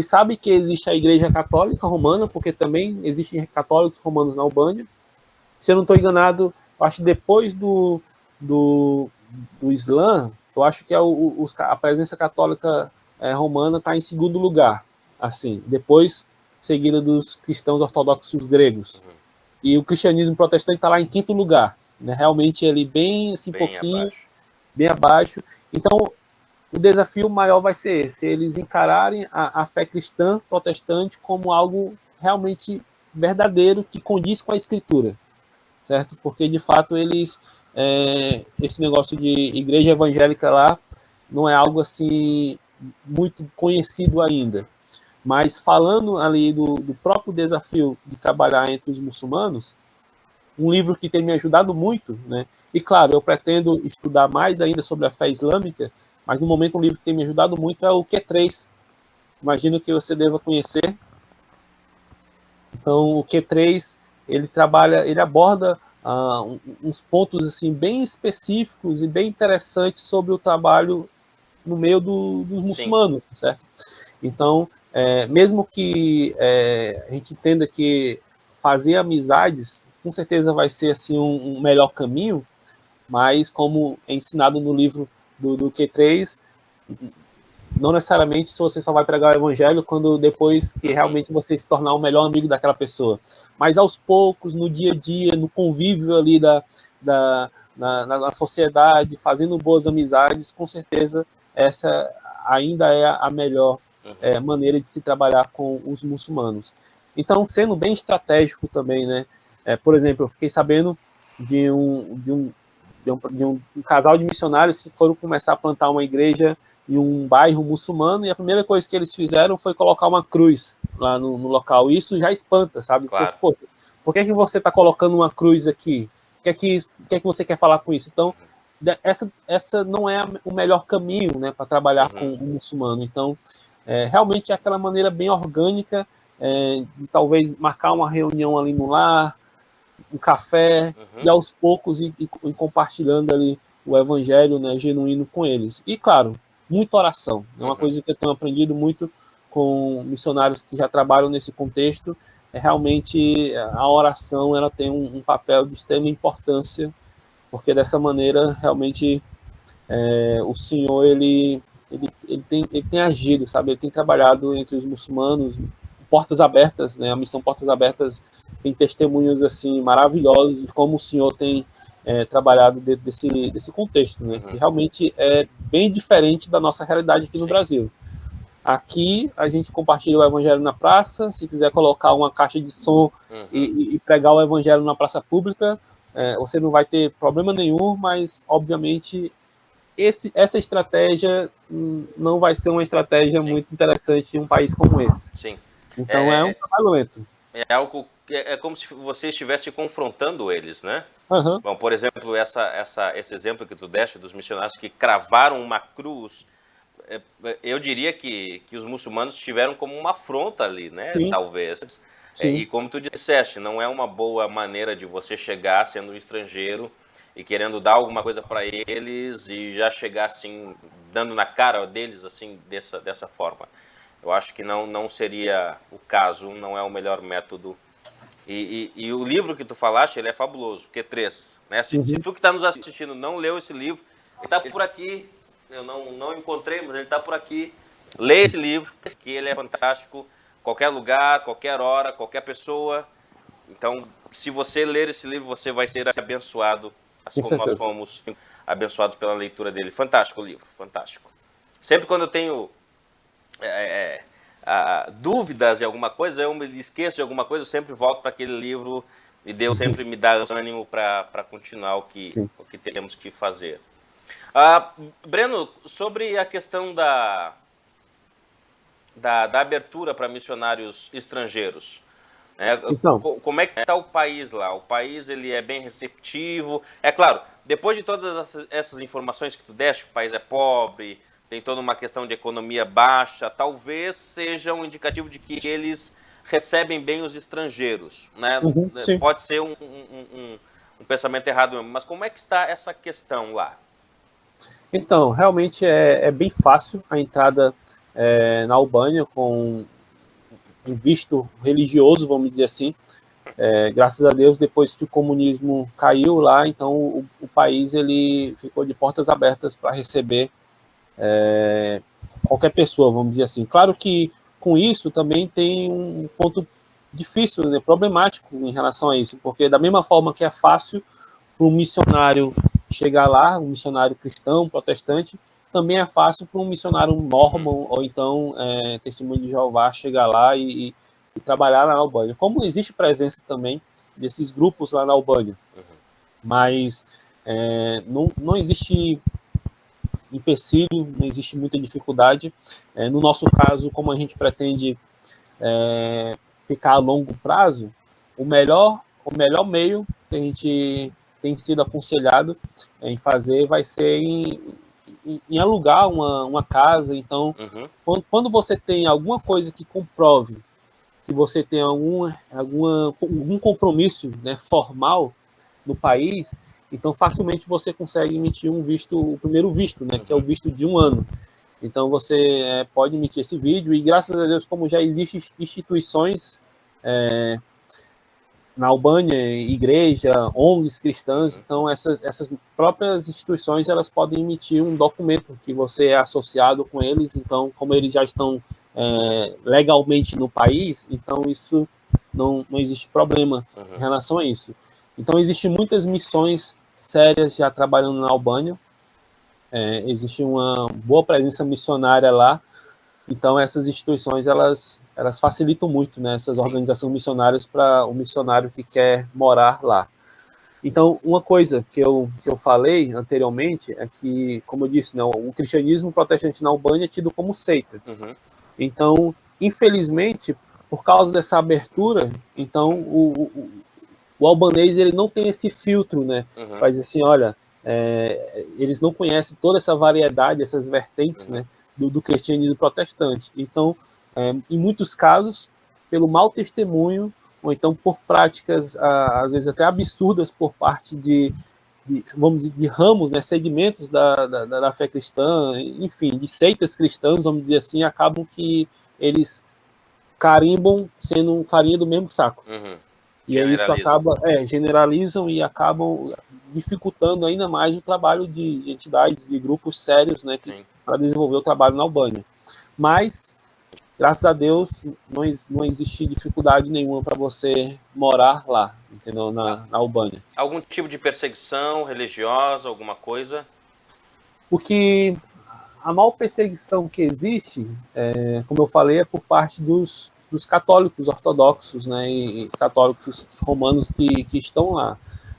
sabe que existe a Igreja Católica Romana, porque também existem católicos romanos na Albânia. Se eu não estou enganado, eu acho que depois do Islã, eu acho que a presença católica romana está em segundo lugar, assim, depois seguida dos cristãos ortodoxos gregos. E o cristianismo protestante está lá em quinto lugar, né? Realmente ele bem assim, bem abaixo. Então, o desafio maior vai ser esse, eles encararem a fé cristã protestante como algo realmente verdadeiro, que condiz com a Escritura, certo? Porque, de fato, esse negócio de igreja evangélica lá não é algo assim muito conhecido ainda. Mas falando ali do próprio desafio de trabalhar entre os muçulmanos, um livro que tem me ajudado muito, né? E claro, eu pretendo estudar mais ainda sobre a fé islâmica, mas no momento um livro que tem me ajudado muito é o Q3. Imagino que você deva conhecer. Então, o Q3, ele aborda uns pontos assim bem específicos e bem interessantes sobre o trabalho no meio dos muçulmanos, certo? Então, mesmo que a gente entenda que fazer amizades com certeza vai ser assim um melhor caminho, mas como é ensinado no livro do Q3, não necessariamente se você só vai pregar o evangelho quando depois que realmente você se tornar o melhor amigo daquela pessoa, mas aos poucos, no dia a dia, no convívio ali na sociedade, fazendo boas amizades, com certeza essa ainda é a melhor maneira de se trabalhar com os muçulmanos. Então, sendo bem estratégico também, né? Por exemplo, eu fiquei sabendo de um casal de missionários que foram começar a plantar uma igreja em um bairro muçulmano, e a primeira coisa que eles fizeram foi colocar uma cruz lá no local. Isso já espanta, sabe? Claro. Poxa, por que você está colocando uma cruz aqui? O que é que você quer falar com isso? Então, essa não é o melhor caminho, né, para trabalhar com o muçulmano. Então, realmente é aquela maneira bem orgânica de talvez marcar uma reunião ali no lar, um café, e aos poucos ir compartilhando ali o evangelho, né, genuíno com eles. E, claro, muita oração. É uma coisa que eu tenho aprendido muito com missionários que já trabalham nesse contexto. Realmente a oração ela tem um papel de extrema importância, porque dessa maneira realmente o Senhor ele tem agido, sabe? Ele tem trabalhado entre os muçulmanos, um Portas Abertas, né? A missão Portas Abertas tem testemunhos assim maravilhosos de como o senhor tem trabalhado dentro desse contexto, né? Que realmente é bem diferente da nossa realidade aqui no Brasil. Aqui a gente compartilha o evangelho na praça, se quiser colocar uma caixa de som e pregar o evangelho na praça pública, você não vai ter problema nenhum, mas obviamente essa estratégia não vai ser uma estratégia muito interessante em um país como esse. Sim. Então é um trabalho lento. É algo é como se você estivesse confrontando eles, né? Uhum. Bom, por exemplo, esse exemplo que tu deste dos missionários que cravaram uma cruz, eu diria que os muçulmanos tiveram como uma afronta ali, né? Sim. Talvez. Sim. E como tu disseste, não é uma boa maneira de você chegar sendo um estrangeiro e querendo dar alguma coisa para eles e já chegar assim, dando na cara deles assim, dessa forma. Eu acho que não seria o caso, não é o melhor método. E o livro que tu falaste, ele é fabuloso, Q3. Né? Se tu que está nos assistindo não leu esse livro, ele está por aqui, eu não encontrei, mas ele está por aqui. Leia esse livro, que ele é fantástico, qualquer lugar, qualquer hora, qualquer pessoa. Então, se você ler esse livro, você vai ser abençoado, assim como nós fomos abençoados pela leitura dele. Fantástico o livro, fantástico. Sempre quando eu tenho dúvidas de alguma coisa, eu me esqueço de alguma coisa, eu sempre volto para aquele livro e Deus sempre me dá ânimo para continuar o que temos que fazer. Breno, sobre a questão da abertura para missionários estrangeiros, então, como é que está o país lá? O país ele é bem receptivo? É claro, depois de todas essas informações que tu deste, o país é pobre, tem toda uma questão de economia baixa, talvez seja um indicativo de que eles recebem bem os estrangeiros, né? Pode ser um pensamento errado mesmo, mas como é que está essa questão lá? Então, realmente é bem fácil a entrada na Albânia com um visto religioso, vamos dizer assim. Graças a Deus, depois que o comunismo caiu lá, então o país ele ficou de portas abertas para receber qualquer pessoa, vamos dizer assim. Claro que com isso também tem um ponto difícil, né, problemático em relação a isso, porque da mesma forma que é fácil para um missionário chegar lá, um missionário cristão, protestante, também é fácil para um missionário mormon ou então testemunho de Jeová chegar lá e trabalhar lá na Albânia. Como existe presença também desses grupos lá na Albânia, mas não existe empecilho, não existe muita dificuldade. No nosso caso, como a gente pretende ficar a longo prazo, o melhor meio que a gente tem sido aconselhado em fazer vai ser em alugar uma casa. Então, quando você tem alguma coisa que comprove que você tem algum compromisso, né, formal no país, então facilmente você consegue emitir o primeiro visto, né, que é o visto de 1 ano. Então você pode emitir esse vídeo e graças a Deus, como já existem instituições na Albânia, igreja, ONGs cristãs, então essas próprias instituições elas podem emitir um documento que você é associado com eles. Então, como eles já estão legalmente no país, então isso não existe problema em relação a isso. Então, existem muitas missões sérias já trabalhando na Albânia, existe uma boa presença missionária lá. Então, essas instituições, elas facilitam muito, né, essas organizações missionárias para o missionário que quer morar lá. Então, uma coisa que eu falei anteriormente é que, como eu disse, né, o cristianismo protestante na Albânia é tido como seita. Então, infelizmente, por causa dessa abertura, então o albanês ele não tem esse filtro, né, para dizer assim, olha, eles não conhecem toda essa variedade, essas vertentes, né, do cristianismo protestante. Então, em muitos casos, pelo mau testemunho, ou então por práticas, às vezes até absurdas por parte vamos dizer, de ramos, né, segmentos da fé cristã, enfim, de seitas cristãs, vamos dizer assim, acabam que eles carimbam sendo farinha do mesmo saco. E aí isso acaba, generalizam e acabam dificultando ainda mais o trabalho de entidades, de grupos sérios, né, para desenvolver o trabalho na Albânia. Mas graças a Deus, não existe dificuldade nenhuma para você morar lá, entendeu? Na Albânia. Algum tipo de perseguição religiosa, alguma coisa? Porque a maior perseguição que existe, como eu falei, é por parte dos católicos ortodoxos, né, e católicos romanos que estão lá.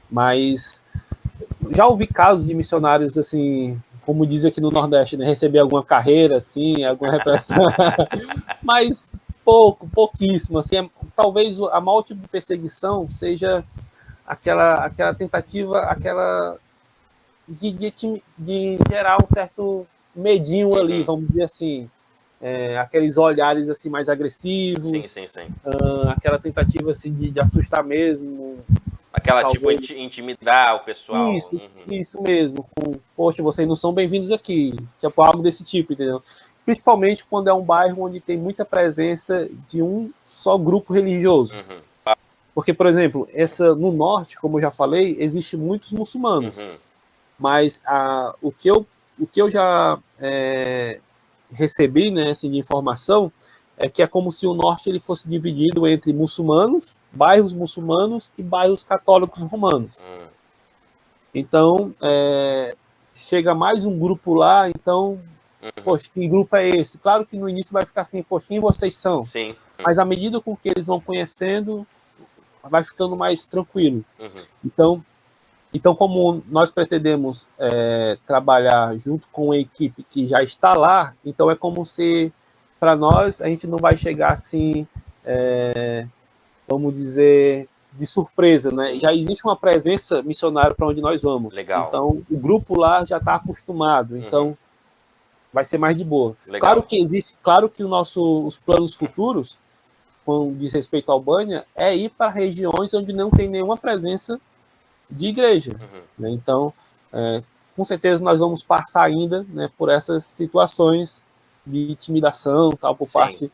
Mas já ouvi casos de missionários, assim, como diz aqui no Nordeste, né, receber alguma carreira, assim, alguma repressão, mas pouquíssimo, assim, talvez a maior tipo de perseguição seja aquela tentativa, de gerar um certo medinho ali, vamos dizer assim, aqueles olhares assim mais agressivos, Sim. Aquela tentativa assim de assustar mesmo, aquela talvez... tipo intimidar o pessoal. Isso mesmo, poxa, vocês não são bem-vindos aqui, tipo algo desse tipo, entendeu? Principalmente quando é um bairro onde tem muita presença de um só grupo religioso. Porque, por exemplo, no norte, como eu já falei, existe muitos muçulmanos. Mas o que eu já recebi, né, assim, de informação é que é como se o norte ele fosse dividido entre muçulmanos, bairros muçulmanos e bairros católicos romanos. Então, chega mais um grupo lá, então, poxa, que grupo é esse? Claro que no início vai ficar assim, poxa, quem vocês são? Sim. Mas à medida com que eles vão conhecendo, vai ficando mais tranquilo. Então, como nós pretendemos trabalhar junto com a equipe que já está lá, então é como se, para nós, a gente não vai chegar assim, vamos dizer, de surpresa, né? Sim. Já existe uma presença missionária para onde nós vamos. Legal. Então, o grupo lá já está acostumado, então vai ser mais de boa. Legal. Claro que os planos futuros, com diz respeito à Albânia, é ir para regiões onde não tem nenhuma presença de igreja. Né? Então, com certeza nós vamos passar ainda, né, por essas situações de intimidação, tal, por parte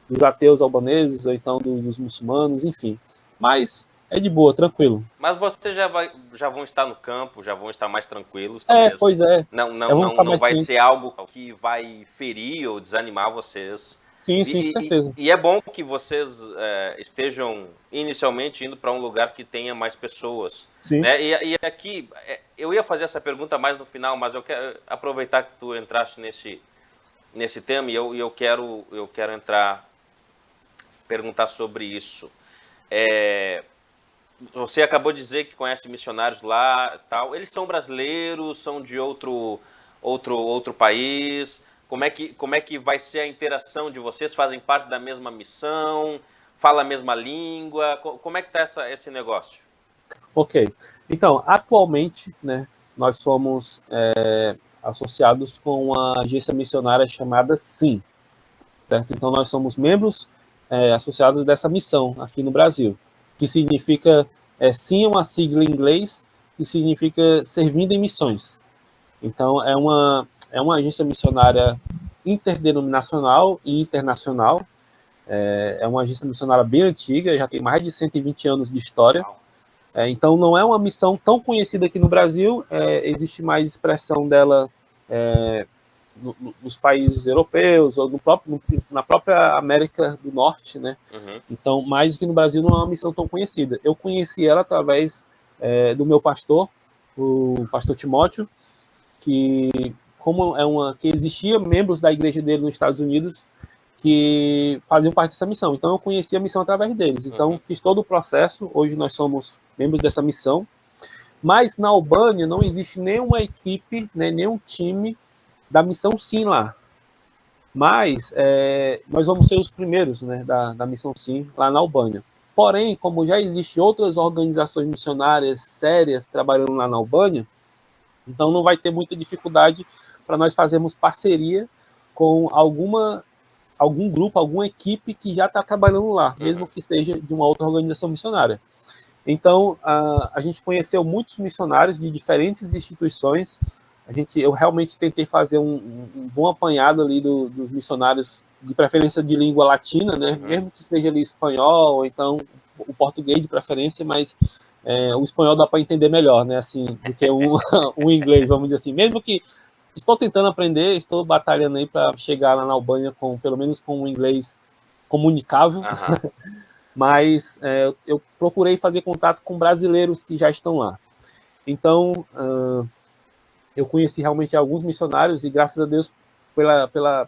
dos ateus albaneses, ou então dos muçulmanos, enfim. Mas é de boa, tranquilo. Mas vocês já vão estar no campo, já vão estar mais tranquilos. Pois é. Não vai ser algo que vai ferir ou desanimar vocês. Sim, com certeza. E é bom que vocês estejam inicialmente indo para um lugar que tenha mais pessoas. Sim. Né? E aqui, eu ia fazer essa pergunta mais no final, mas eu quero aproveitar que tu entraste nesse tema e eu quero perguntar sobre isso. Você acabou de dizer que conhece missionários lá, tal. Eles são brasileiros, são de outro país? Como é que vai ser a interação de vocês? Fazem parte da mesma missão? Falam a mesma língua? Como é que está esse negócio? Ok. Então, atualmente, né, nós somos associados com uma agência missionária chamada SIM. Certo? Então, nós somos membros associados dessa missão aqui no Brasil, que significa, SIM é uma sigla em inglês, que significa Servindo em Missões. Então, é uma agência missionária interdenominacional e internacional. É uma agência missionária bem antiga, já tem mais de 120 anos de história. Então, não é uma missão tão conhecida aqui no Brasil, existe mais expressão dela nos países europeus ou na própria América do Norte, né? Então, mais aqui no Brasil não é uma missão tão conhecida. Eu conheci ela através do meu pastor, o pastor Timóteo, que existia membros da igreja dele nos Estados Unidos que faziam parte dessa missão. Então, eu conheci a missão através deles. Então, fiz todo o processo. Hoje nós somos membros dessa missão. Mas na Albânia não existe nenhuma equipe, né, nenhum time da missão SIM lá. Mas nós vamos ser os primeiros, né, da missão SIM lá na Albânia. Porém, como já existem outras organizações missionárias sérias trabalhando lá na Albânia, então não vai ter muita dificuldade para nós fazermos parceria com algum grupo, alguma equipe que já está trabalhando lá, mesmo que seja de uma outra organização missionária. Então, a gente conheceu muitos missionários de diferentes instituições. Eu realmente tentei fazer um bom apanhado ali dos missionários, de preferência de língua latina, né? Mesmo que seja ali espanhol, ou então o português de preferência, mas o espanhol dá para entender melhor, né? Assim, do que o inglês, vamos dizer assim. Mesmo que estou tentando aprender, estou batalhando aí para chegar lá na Albânia pelo menos com um inglês comunicável, mas eu procurei fazer contato com brasileiros que já estão lá. Então, eu conheci realmente alguns missionários e, graças a Deus,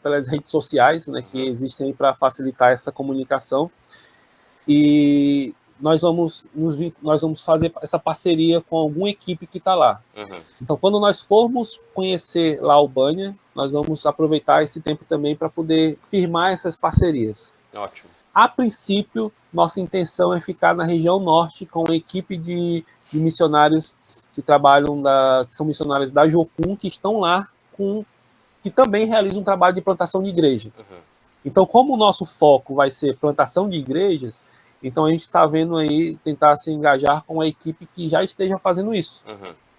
pelas redes sociais, né, que existem para facilitar essa comunicação. E nós vamos fazer essa parceria com alguma equipe que está lá. Então, quando nós formos conhecer lá a Albânia, nós vamos aproveitar esse tempo também para poder firmar essas parcerias. Ótimo. A princípio, nossa intenção é ficar na região norte com a equipe de missionários que trabalham, que são missionários da Jocum, que estão lá, que também realizam um trabalho de plantação de igreja. Então, como o nosso foco vai ser plantação de igrejas, então a gente está vendo aí tentar se engajar com a equipe que já esteja fazendo isso,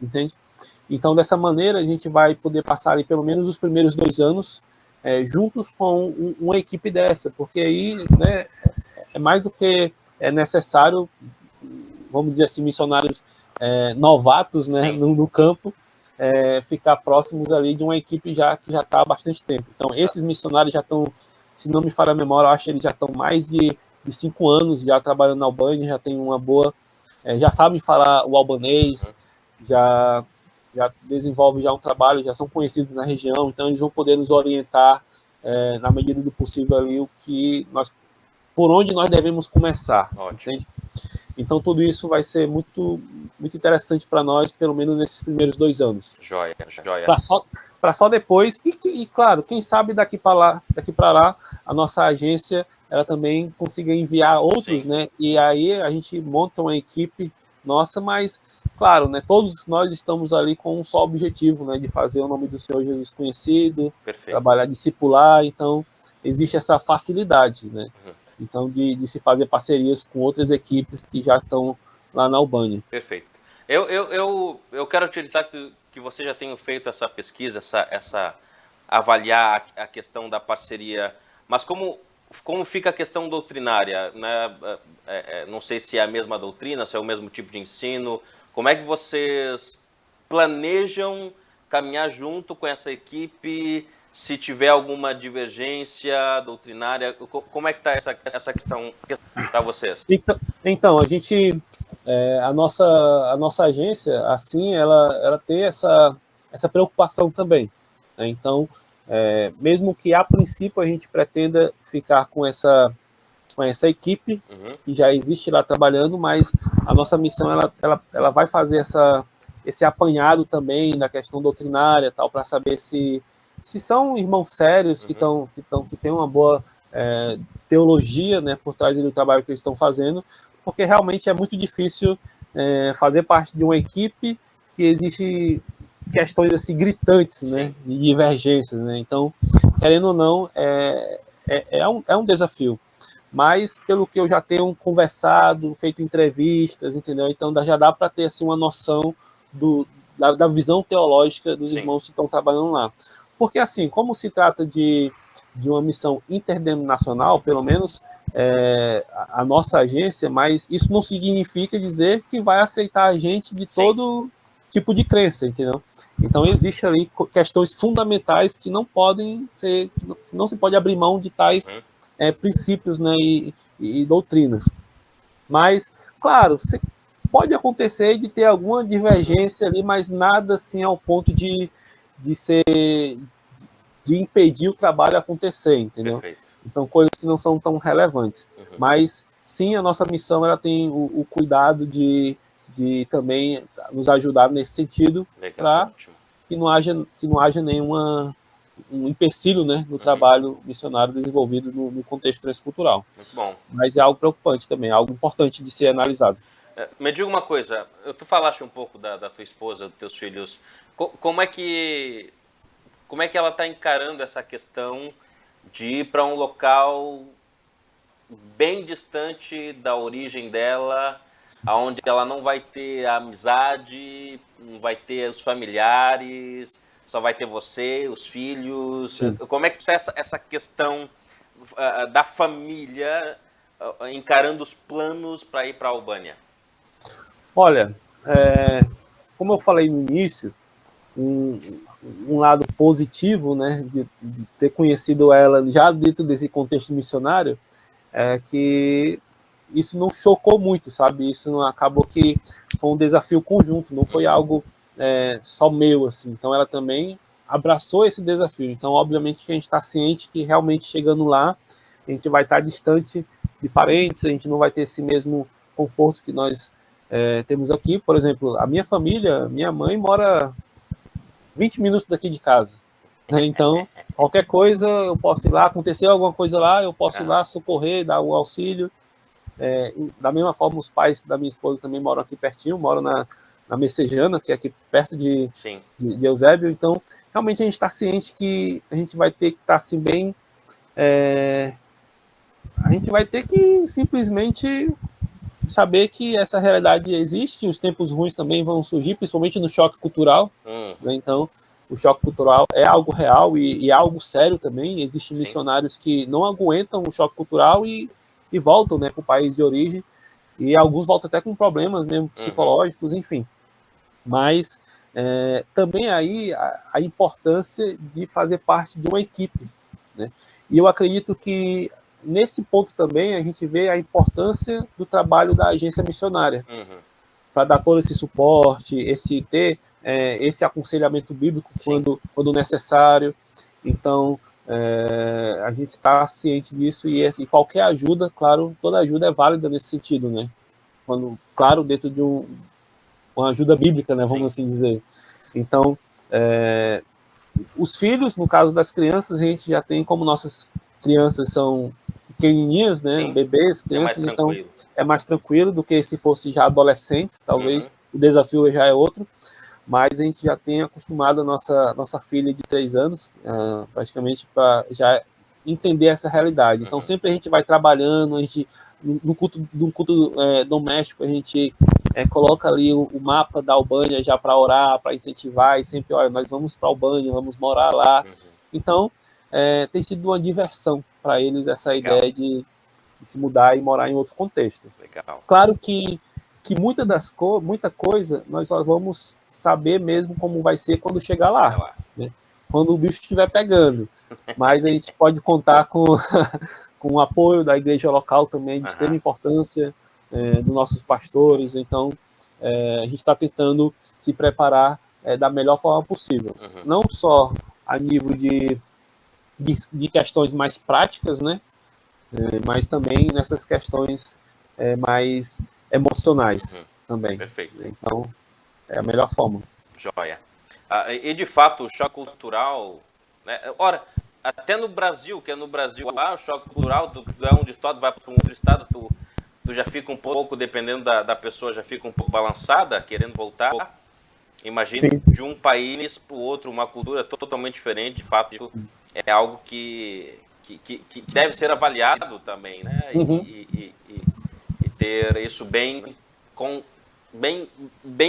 entende? Então, dessa maneira, a gente vai poder passar ali pelo menos os primeiros 2 anos juntos com uma equipe dessa, porque aí, né, é mais do que necessário, vamos dizer assim, missionários novatos, né, no campo, ficar próximos ali de uma equipe que já está há bastante tempo. Então, esses missionários já estão, se não me falha a memória, eu acho que eles já estão mais de 5 anos já trabalhando na Albânia, já tem uma boa, já sabem falar o albanês, já desenvolvem já um trabalho, já são conhecidos na região, então eles vão poder nos orientar na medida do possível ali por onde nós devemos começar. Entende? Então tudo isso vai ser muito, muito interessante para nós, pelo menos nesses primeiros 2 anos. Joia. Para só depois, e claro, quem sabe daqui para lá, a nossa agência ela também consiga enviar outros, né? E aí a gente monta uma equipe nossa, mas claro, né? Todos nós estamos ali com um só objetivo, né? De fazer o nome do Senhor Jesus conhecido, trabalhar, discipular. Então existe essa facilidade, né? Então de se fazer parcerias com outras equipes que já estão lá na Albânia. Perfeito. Eu quero utilizar que você já tenha feito essa pesquisa, avaliar a questão da parceria, mas como fica a questão doutrinária, né? Não sei se é a mesma doutrina, se é o mesmo tipo de ensino. Como é que vocês planejam caminhar junto com essa equipe? Se tiver alguma divergência doutrinária, como é que está essa questão para vocês? Então, a gente, a nossa agência, assim, ela tem essa preocupação também, né? Então, mesmo que a princípio a gente pretenda ficar com essa equipe que já existe lá trabalhando, mas a nossa missão ela vai fazer esse apanhado também na questão doutrinária, tal, para saber se são irmãos sérios que têm uma boa teologia, né, por trás do trabalho que eles estão fazendo, porque realmente é muito difícil fazer parte de uma equipe que existe questões assim gritantes, né, de divergências, né? Então, querendo ou não, é um desafio. Mas pelo que eu já tenho conversado, feito entrevistas, entendeu? Então já dá para ter assim uma noção da visão teológica dos irmãos que estão trabalhando lá. Porque assim, como se trata de uma missão interdenominacional, pelo menos a nossa agência, mas isso não significa dizer que vai aceitar a gente de todo tipo de crença, entendeu? Então existe ali questões fundamentais que não podem ser, que não se pode abrir mão de tais princípios, né, e doutrinas. Mas, claro, pode acontecer de ter alguma divergência ali, mas nada assim ao ponto de impedir o trabalho acontecer, entendeu? Perfeito. Então, coisas que não são tão relevantes. Mas, sim, a nossa missão ela tem o cuidado de também nos ajudar nesse sentido, para que não haja nenhum empecilho, né, no trabalho missionário desenvolvido no contexto transcultural. Muito bom. Mas é algo preocupante também, algo importante de ser analisado. Me diga uma coisa, tu falaste um pouco da tua esposa, dos teus filhos, como é que ela está encarando essa questão de ir para um local bem distante da origem dela, onde ela não vai ter a amizade, não vai ter os familiares, só vai ter você, os filhos? Sim. Como é que está essa questão da família encarando os planos para ir para a Albânia? Olha, como eu falei no início, um lado positivo, né, de ter conhecido ela já dentro desse contexto missionário, é que isso não chocou muito, sabe? Isso não acabou que foi um desafio conjunto, não foi algo só meu, assim. Então ela também abraçou esse desafio. Então, obviamente, que a gente está ciente que realmente chegando lá, a gente vai estar distante de parentes, a gente não vai ter esse mesmo conforto que nós temos aqui. Por exemplo, a minha família, minha mãe mora 20 minutos daqui de casa, né? Então, qualquer coisa eu posso ir lá, aconteceu alguma coisa lá, eu posso ir lá socorrer, dar um auxílio. Da mesma forma, os pais da minha esposa também moram aqui pertinho, moram na Messejana, que é aqui perto de Eusébio. Então, realmente a gente está ciente que a gente vai ter que estar assim bem... a gente vai ter que simplesmente saber que essa realidade existe, os tempos ruins também vão surgir, principalmente no choque cultural, né? Então, o choque cultural é algo real e é algo sério também. Existem missionários que não aguentam o choque cultural e voltam, né, para o país de origem, e alguns voltam até com problemas mesmo psicológicos, enfim. Mas também aí a importância de fazer parte de uma equipe, né? E eu acredito que nesse ponto também a gente vê a importância do trabalho da agência missionária, para dar todo esse suporte, ter esse aconselhamento bíblico quando necessário. Então, a gente está ciente disso e qualquer ajuda, claro, toda ajuda é válida nesse sentido, né? Claro, dentro de uma ajuda bíblica, né? Vamos assim dizer. Então, os filhos, no caso das crianças, a gente já tem, como nossas crianças são pequenininhas, né? Bebês, crianças, então é mais tranquilo do que se fosse já adolescentes, talvez o desafio já é outro. Mas a gente já tem acostumado a nossa filha de 3 anos, praticamente, para já entender essa realidade. Então, sempre a gente vai trabalhando, a gente, no culto doméstico, a gente coloca ali o mapa da Albânia já para orar, para incentivar, e sempre, olha, nós vamos para a Albânia, vamos morar lá. Então, tem sido uma diversão para eles essa ideia de se mudar e morar em outro contexto. Claro que muita coisa nós só vamos saber mesmo como vai ser quando chegar lá, né? Quando o bicho estiver pegando. Mas a gente pode contar com o apoio da igreja local também, de extrema importância, dos nossos pastores. Então, a gente está tentando se preparar da melhor forma possível. Não só a nível de questões mais práticas, né? Mas também nessas questões mais emocionais também. Perfeito. Então, é a melhor forma. Joia. E de fato, o choque cultural, né? Ora, até no Brasil, que é no Brasil, o choque cultural, tu é um estado, vai para um outro estado, tu já fica um pouco, dependendo da pessoa, já fica um pouco balançada, querendo voltar. Imagina de um país para o outro, uma cultura totalmente diferente, de fato, é algo que deve ser avaliado também, né? E ter isso bem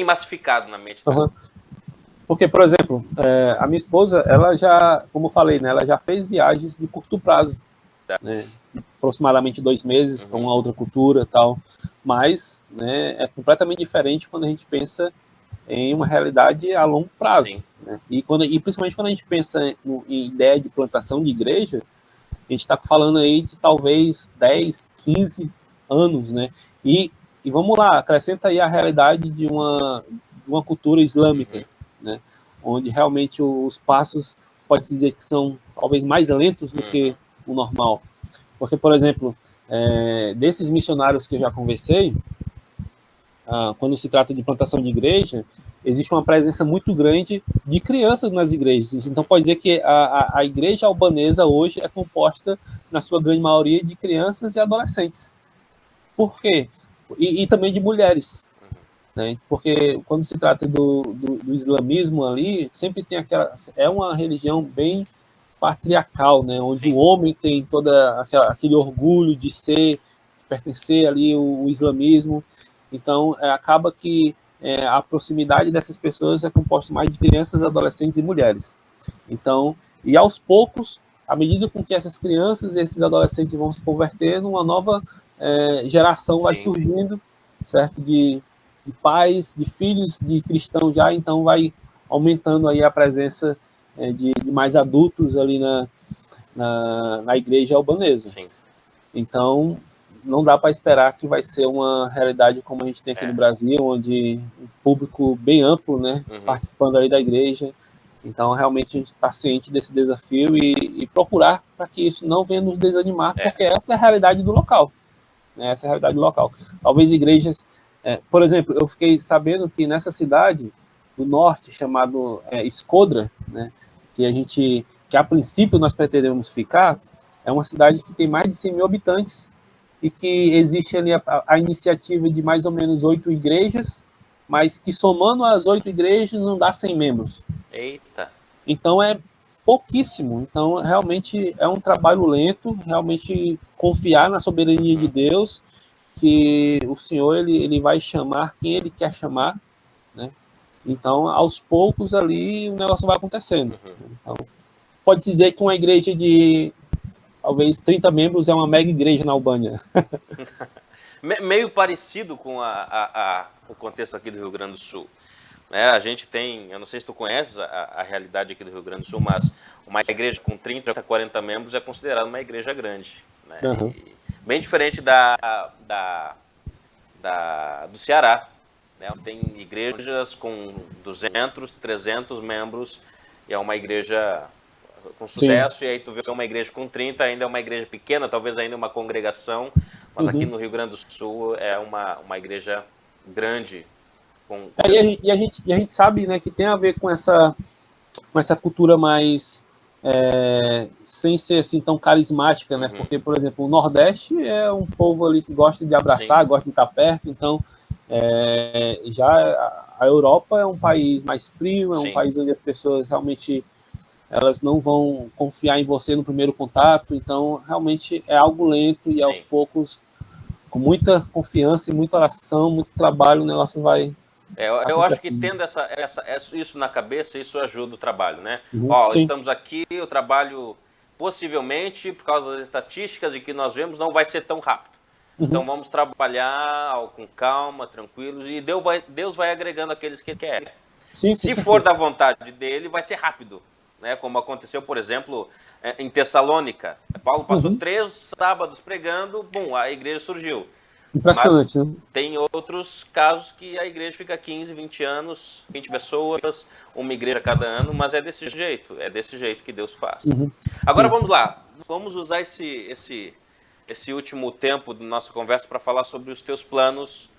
massificado na mente. Porque, por exemplo, a minha esposa, ela já, como eu falei, né, ela já fez viagens de curto prazo, né, aproximadamente 2 meses para uma outra cultura e tal, mas, né, é completamente diferente quando a gente pensa em uma realidade a longo prazo, né? E principalmente quando a gente pensa em ideia de plantação de igreja, a gente está falando aí de talvez 10, 15 anos, né? E vamos lá, acrescenta aí a realidade de uma cultura islâmica, né? Onde realmente os passos, pode-se dizer que são talvez mais lentos do que o normal. Porque, por exemplo, desses missionários que eu já conversei, quando se trata de plantação de igreja, existe uma presença muito grande de crianças nas igrejas. Então, pode dizer que a igreja albanesa hoje é composta, na sua grande maioria, de crianças e adolescentes. Por quê? E também de mulheres, né? Porque quando se trata do islamismo ali, sempre tem é uma religião bem patriarcal, né? Onde o homem tem aquele orgulho de pertencer ali o islamismo. Então, acaba que a proximidade dessas pessoas é composta mais de crianças, adolescentes e mulheres. Então, e aos poucos, à medida com que essas crianças e esses adolescentes vão se convertendo, uma nova geração vai surgindo, certo? De pais, de filhos de cristãos já, então vai aumentando aí a presença de mais adultos ali na igreja albanesa. Sim. Então, não dá para esperar que vai ser uma realidade como a gente tem aqui no Brasil, onde um público bem amplo, né, participando ali da igreja. Então, realmente, a gente está ciente desse desafio e procurar para que isso não venha nos desanimar, porque essa é a realidade do local. Né? Essa é a realidade do local. Talvez igrejas... por exemplo, eu fiquei sabendo que nessa cidade do norte, chamado Eskodra, né, que a princípio nós pretendemos ficar, é uma cidade que tem mais de 100 mil habitantes e que existe ali a iniciativa de mais ou menos 8 igrejas, mas que somando as 8 igrejas não dá 100 membros. Eita! Então é pouquíssimo. Então realmente é um trabalho lento, realmente confiar na soberania de Deus, que o Senhor ele vai chamar quem Ele quer chamar, né? Então aos poucos ali o negócio vai acontecendo. Então, pode-se dizer que uma igreja de talvez 30 membros é uma mega igreja na Albânia. Meio parecido com o contexto aqui do Rio Grande do Sul. A gente tem, eu não sei se tu conheces a realidade aqui do Rio Grande do Sul, mas uma igreja com 30 a 40 membros é considerada uma igreja grande. Né? Bem diferente do Ceará. Né? Tem igrejas com 200, 300 membros e é uma igreja com sucesso. Sim. E aí tu vê uma igreja com 30, ainda é uma igreja pequena, talvez ainda uma congregação, mas aqui no Rio Grande do Sul é uma igreja grande. E a gente sabe, né, que tem a ver com essa cultura mais sem ser assim tão carismática, né? Porque, por exemplo, o Nordeste é um povo ali que gosta de abraçar, Sim. gosta de estar perto, então já a Europa é um país mais frio, é um Sim. país onde as pessoas realmente elas não vão confiar em você no primeiro contato, então realmente é algo lento e Sim. aos poucos, com muita confiança e muita oração, muito trabalho, o negócio vai... eu acho que tendo isso na cabeça, isso ajuda o trabalho, né? Estamos aqui, o trabalho possivelmente, por causa das estatísticas e que nós vemos, não vai ser tão rápido. Então vamos trabalhar com calma, tranquilos, e Deus vai agregando aqueles que Ele quer. Sim, se for da vontade dele, vai ser rápido. Né, como aconteceu, por exemplo, em Tessalônica. Paulo passou 3 sábados pregando, a igreja surgiu. Impressionante, né? Tem outros casos que a igreja fica 15, 20 anos, 20 pessoas, uma igreja cada ano, mas é desse jeito que Deus faz. Agora Sim. vamos lá, vamos usar esse último tempo da nossa conversa para falar sobre os teus planos,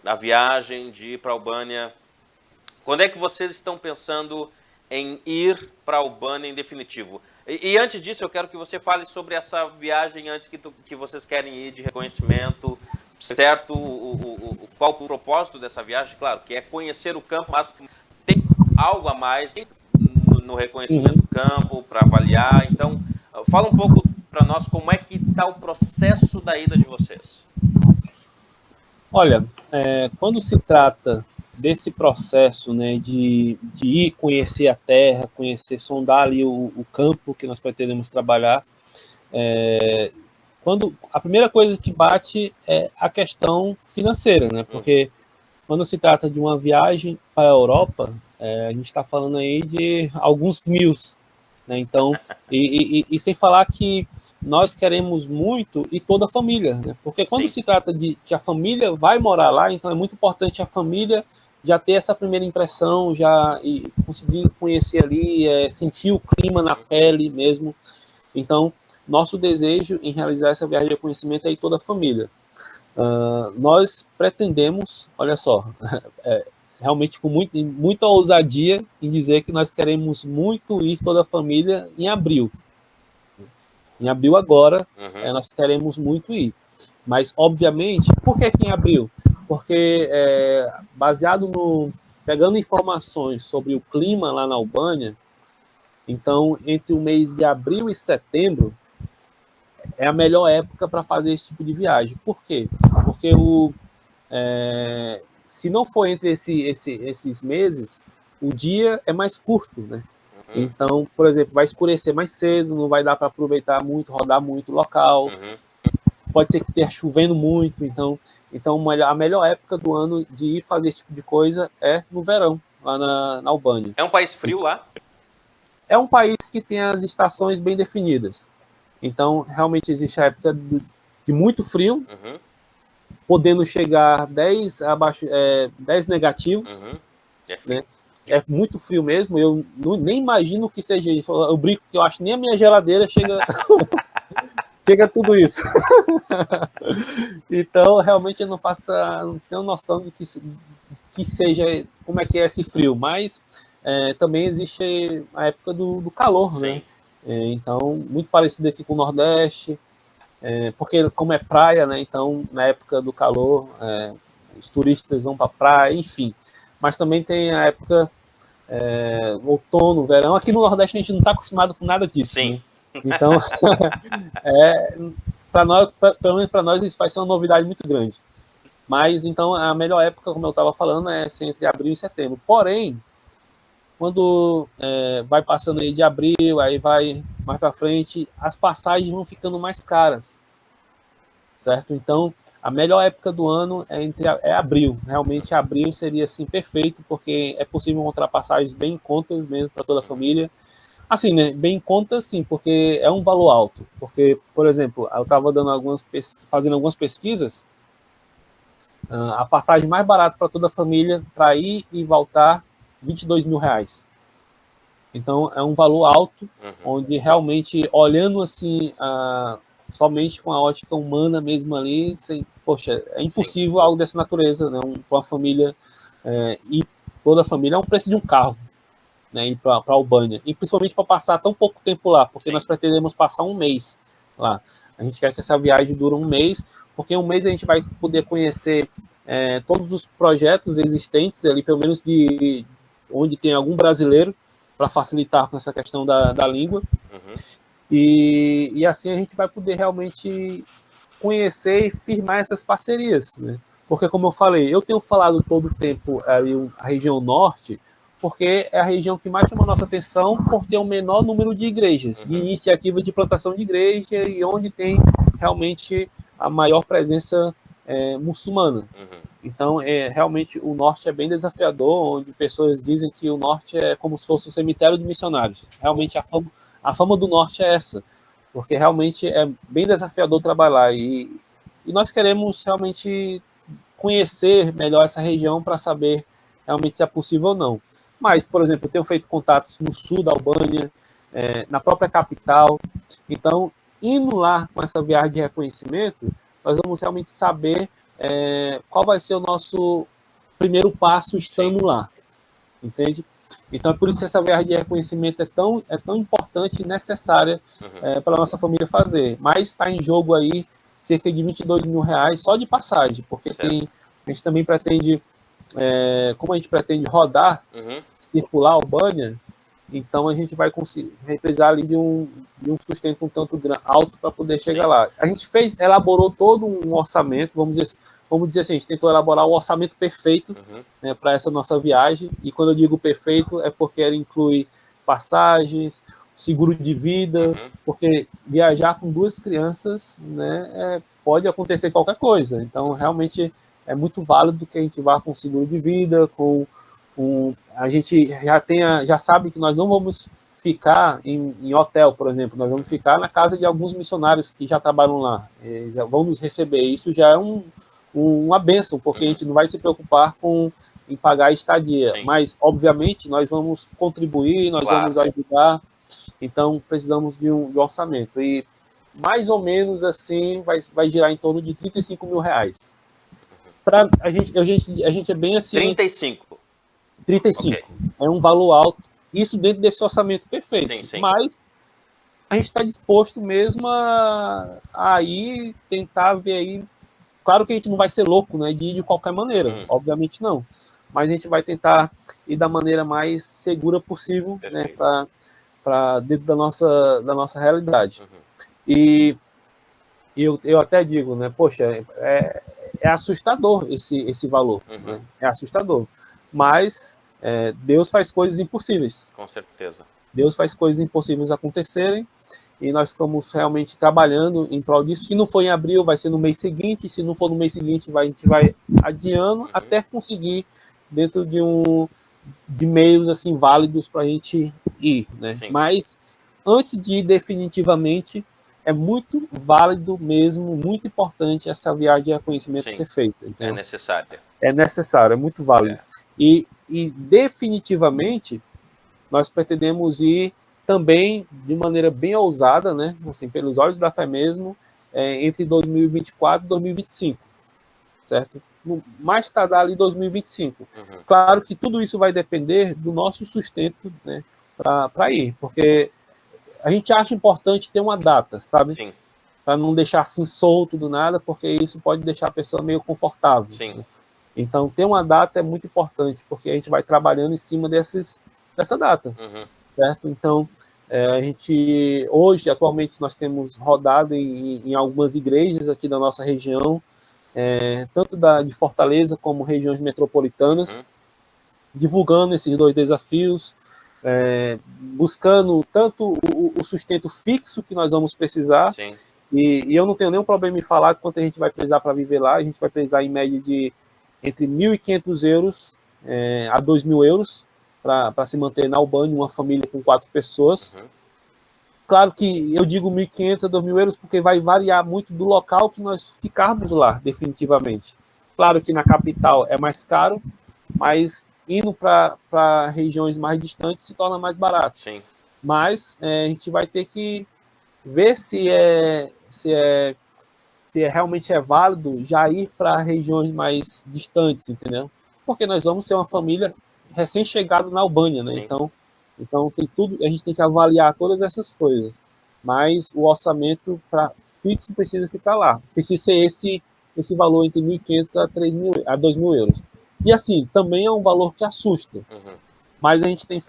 a viagem de ir para a Albânia. Quando é que vocês estão pensando em ir para a Albânia em definitivo? E antes disso, eu quero que você fale sobre essa viagem antes que vocês querem ir de reconhecimento, certo? Qual o propósito dessa viagem? Claro, que é conhecer o campo, mas tem algo a mais no reconhecimento do campo, para avaliar. Então, fala um pouco para nós como é que está o processo da ida de vocês. Olha, quando se trata desse processo, né, de ir conhecer a terra, sondar ali o campo que nós pretendemos trabalhar, quando a primeira coisa que bate é a questão financeira, né, porque quando se trata de uma viagem para a Europa, a gente está falando aí de alguns mil, né, então, e sem falar que nós queremos muito e toda a família, né, porque quando Sim. se trata de que a família vai morar lá, então é muito importante a família já ter essa primeira impressão, e conseguir conhecer ali, sentir o clima na pele mesmo. Então, nosso desejo em realizar essa viagem de conhecimento é ir toda a família. Nós pretendemos, olha só, realmente com muita ousadia em dizer que nós queremos muito ir toda a família em abril. Em abril agora, nós queremos muito ir. Mas, obviamente, por que em abril? Porque, pegando informações sobre o clima lá na Albânia, então, entre o mês de abril e setembro, é a melhor época para fazer esse tipo de viagem. Por quê? Porque se não for entre esses meses, o dia é mais curto, né? Então, por exemplo, vai escurecer mais cedo, não vai dar para aproveitar muito, rodar muito o local. Pode ser que esteja chovendo muito, então a melhor época do ano de ir fazer esse tipo de coisa é no verão. lá na Albânia. É um país frio lá? É um país que tem as estações bem definidas. Então, realmente existe a época de muito frio, podendo chegar 10 abaixo, 10 negativos, É frio. Né? É muito frio mesmo, eu nem imagino que seja isso. Eu brinco que eu acho que nem a minha geladeira chega chega tudo isso. Então, realmente eu não tenho noção de que seja, como é que é esse frio, mas também existe a época do calor, Sim. né? Então, muito parecido aqui com o Nordeste, porque como é praia, né? Então, na época do calor, os turistas vão para a praia, enfim. Mas também tem a época outono, verão. Aqui no Nordeste a gente não está acostumado com nada disso. Sim. Né? Então, para nós, pelo menos para nós, isso vai ser uma novidade muito grande. Mas, então, a melhor época, como eu estava falando, é entre abril e setembro. Porém, quando vai passando aí de abril, aí vai mais para frente, as passagens vão ficando mais caras, certo? Então, a melhor época do ano é abril. Realmente, abril seria assim perfeito, porque é possível encontrar passagens bem em conta mesmo para toda a família. Assim, né? Bem em conta, sim, porque é um valor alto. Porque, por exemplo, eu estava fazendo algumas pesquisas. A passagem mais barata para toda a família, para ir e voltar, R$ 22.000. Então, é um valor alto, onde realmente, olhando assim, somente com a ótica humana mesmo ali, poxa, é impossível algo dessa natureza, né? Com a família, e toda a família, é um preço de um carro, né? Ir para a Albânia. E principalmente para passar tão pouco tempo lá, porque nós pretendemos passar um mês lá. A gente quer que essa viagem dure um mês, porque um mês a gente vai poder conhecer todos os projetos existentes ali, pelo menos de onde tem algum brasileiro, para facilitar com essa questão da língua. E assim a gente vai poder realmente conhecer e firmar essas parcerias, né? Porque, como eu falei, eu tenho falado todo o tempo a região norte, porque é a região que mais chama a nossa atenção por ter o menor número de igrejas, de iniciativas de plantação de igreja, e onde tem realmente a maior presença muçulmana. Então, realmente, o norte é bem desafiador, onde pessoas dizem que o norte é como se fosse um cemitério de missionários. Realmente, a fama do norte é essa, porque realmente é bem desafiador trabalhar. E nós queremos realmente conhecer melhor essa região para saber realmente se é possível ou não. Mas, por exemplo, eu tenho feito contatos no sul da Albânia, na própria capital. Então, indo lá com essa viagem de reconhecimento, nós vamos realmente saber qual vai ser o nosso primeiro passo estando lá, entende? Então é por isso que essa viagem de reconhecimento é tão importante e necessária para a nossa família fazer. Mas está em jogo aí cerca de R$ 22.000 só de passagem, porque a gente também pretende, como a gente pretende rodar, circular a Albânia, então a gente vai precisar ali de um sustento um tanto alto para poder chegar lá. A gente elaborou todo um orçamento, vamos dizer assim, a gente tentou elaborar o orçamento perfeito para essa nossa viagem, e quando eu digo perfeito é porque ela inclui passagens, seguro de vida, porque viajar com 2 crianças, né, pode acontecer qualquer coisa, então realmente é muito válido que a gente vá com seguro de vida, a gente já sabe que nós não vamos ficar em hotel, por exemplo, nós vamos ficar na casa de alguns missionários que já trabalham lá, já vão nos receber. Isso já é uma bênção, porque a gente não vai se preocupar em pagar a estadia, mas, obviamente, nós vamos contribuir, nós vamos ajudar, então precisamos de um orçamento, e mais ou menos assim vai girar em torno de R$ 35.000. A gente é bem assim... 35. 35. Okay. É um valor alto, isso dentro desse orçamento perfeito. Mas a gente está disposto mesmo a ir tentar ver aí. Claro que a gente não vai ser louco, né, de ir de qualquer maneira, obviamente não. Mas a gente vai tentar ir da maneira mais segura possível, né, para dentro da nossa realidade. E eu até digo, né, poxa, é assustador esse valor, né? É assustador. Mas Deus faz coisas impossíveis. Com certeza. Deus faz coisas impossíveis acontecerem, e nós estamos realmente trabalhando em prol disso. Se não for em abril, vai ser no mês seguinte. Se não for no mês seguinte, a gente vai adiando até conseguir, dentro de de meios assim válidos para a gente ir, né? Sim. Mas antes de ir definitivamente, é muito válido mesmo, muito importante essa viagem de reconhecimento Sim. ser feita. É Entendeu? necessária. É necessário, é muito válido. E definitivamente nós pretendemos ir também de maneira bem ousada, né? Assim, pelos olhos da fé mesmo, entre 2024 e 2025, certo? Mais tardar ali 2025. Claro que tudo isso vai depender do nosso sustento, né, para ir, porque a gente acha importante ter uma data, sabe? Sim. Para não deixar assim solto do nada, porque isso pode deixar a pessoa meio confortável. Sim. Né? Então, ter uma data é muito importante, porque a gente vai trabalhando em cima dessa data, certo? Então, a gente, hoje, atualmente, nós temos rodado em algumas igrejas aqui da nossa região, tanto de Fortaleza como regiões metropolitanas, divulgando esses 2 desafios, buscando tanto o sustento fixo que nós vamos precisar, Sim. E eu não tenho nenhum problema em falar quanto a gente vai precisar para viver lá. A gente vai precisar em média de entre 1.500 euros a 2.000 euros para se manter na Albânia, uma família com 4 pessoas. Claro que eu digo 1.500 a 2.000 euros porque vai variar muito do local que nós ficarmos lá, definitivamente. Claro que na capital é mais caro, mas indo para regiões mais distantes se torna mais barato. Sim. Mas a gente vai ter que ver se realmente é válido já ir para regiões mais distantes, entendeu? Porque nós vamos ser uma família recém-chegada na Albânia, né? Então tem tudo, a gente tem que avaliar todas essas coisas. Mas o orçamento fixo precisa ficar lá. Precisa ser esse valor entre 1.500 a 3.000 a 2.000 euros. E assim, também é um valor que assusta. Mas a gente tem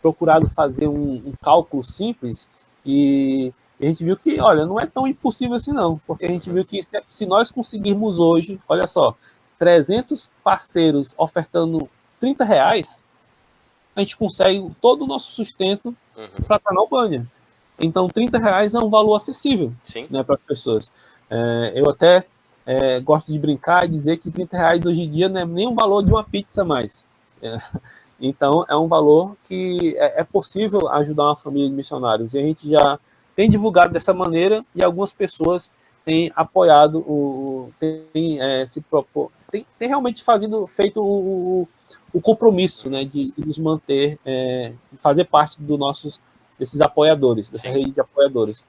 procurado fazer um cálculo simples e a gente viu que, olha, não é tão impossível assim não, porque a gente viu que se nós conseguirmos hoje, olha só, 300 parceiros ofertando R$30, a gente consegue todo o nosso sustento para estar na Albânia. Então, R$30 é um valor acessível, né, para as pessoas. Eu até gosto de brincar e dizer que R$30 hoje em dia não é nem o valor de uma pizza mais. Então, é um valor que é possível ajudar uma família de missionários. E a gente já tem divulgado dessa maneira e algumas pessoas têm apoiado, tem realmente feito o compromisso, né, de nos manter, de fazer parte desses apoiadores, dessa rede de apoiadores.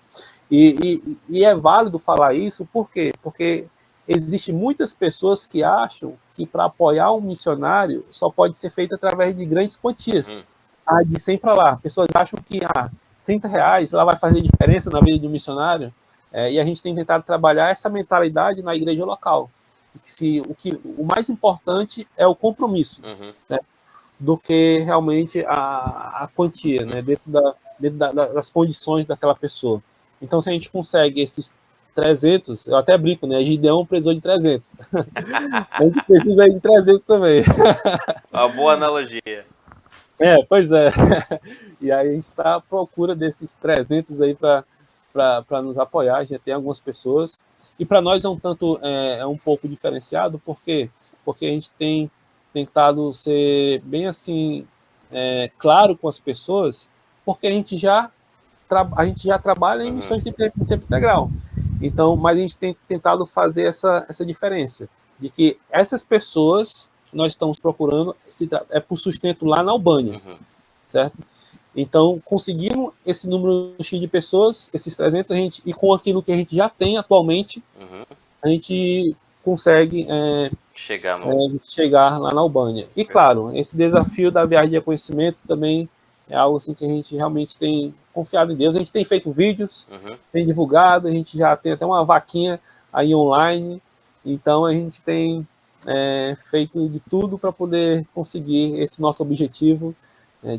E é válido falar isso, por quê? Porque existem muitas pessoas que acham que para apoiar um missionário só pode ser feito através de grandes quantias. De 100 para lá. Pessoas acham que R$30 ela vai fazer diferença na vida de um missionário. E a gente tem tentado trabalhar essa mentalidade na igreja local. O mais importante é o compromisso, né, do que realmente a quantia, né, dentro das condições daquela pessoa. Então, se a gente consegue esses 300, eu até brinco, né? A Gideão precisou de 300. A gente precisa aí de 300 também. Uma boa analogia. Pois é. E aí a gente está à procura desses 300 aí para nos apoiar. Já tem algumas pessoas. E para nós é um pouco diferenciado, por quê? Porque a gente tem tentado ser bem assim, claro com as pessoas, porque a gente já trabalha em missões de tempo integral. Então, mas a gente tem tentado fazer essa diferença, de que essas pessoas que nós estamos procurando é por sustento lá na Albânia, certo? Então, conseguindo esse número X de pessoas, esses 300, e com aquilo que a gente já tem atualmente, a gente consegue chegar lá na Albânia. E, claro, esse desafio da viagem de reconhecimento também é algo assim que a gente realmente tem confiado em Deus. A gente tem feito vídeos, tem divulgado, a gente já tem até uma vaquinha aí online. Então, a gente tem feito de tudo para poder conseguir esse nosso objetivo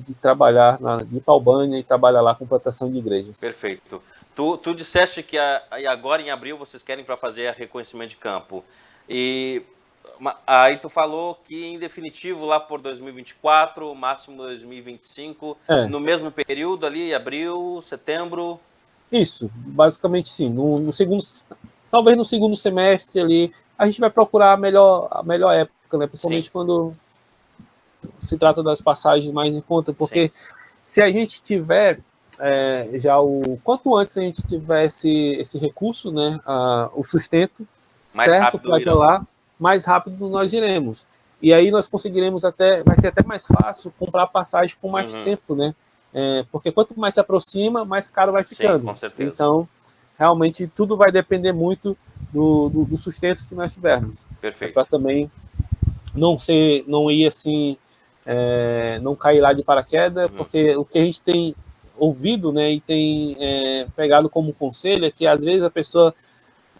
de trabalhar, de ir para a Albânia e trabalhar lá com plantação de igrejas. Perfeito. Tu disseste que agora em abril vocês querem para fazer reconhecimento de campo. E aí tu falou que em definitivo lá por 2024, máximo 2025, no mesmo período ali, abril, setembro? Isso, basicamente sim. Talvez no segundo semestre ali, a gente vai procurar a melhor época, né? Principalmente quando se trata das passagens mais em conta, porque se a gente tiver quanto antes a gente tivesse esse recurso, né, o sustento mais certo para lá, mais rápido nós iremos. E aí nós conseguiremos vai ser até mais fácil comprar passagem com mais tempo, né? Porque quanto mais se aproxima, mais caro vai ficando. Sim, com certeza. Então, realmente, tudo vai depender muito do sustento que nós tivermos. Perfeito. Para também não ir assim, não cair lá de paraquedas, porque o que a gente tem ouvido, né, e tem pegado como conselho é que às vezes a pessoa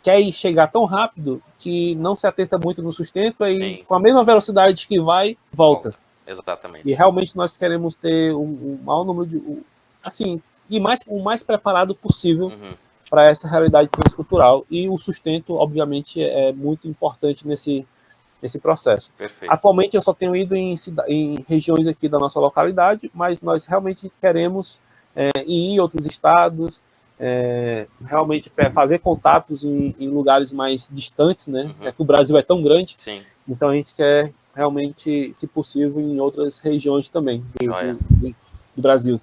quer chegar tão rápido que não se atenta muito no sustento e com a mesma velocidade que vai, volta. Exatamente. E realmente nós queremos ter um maior número de... assim, e o mais preparado possível para essa realidade transcultural. E o sustento, obviamente, é muito importante nesse processo. Perfeito. Atualmente eu só tenho ido em regiões aqui da nossa localidade, mas nós realmente queremos ir em outros estados, realmente fazer contatos em lugares mais distantes, né? É que o Brasil é tão grande. Sim. Então a gente quer realmente, se possível, em outras regiões também do Brasil.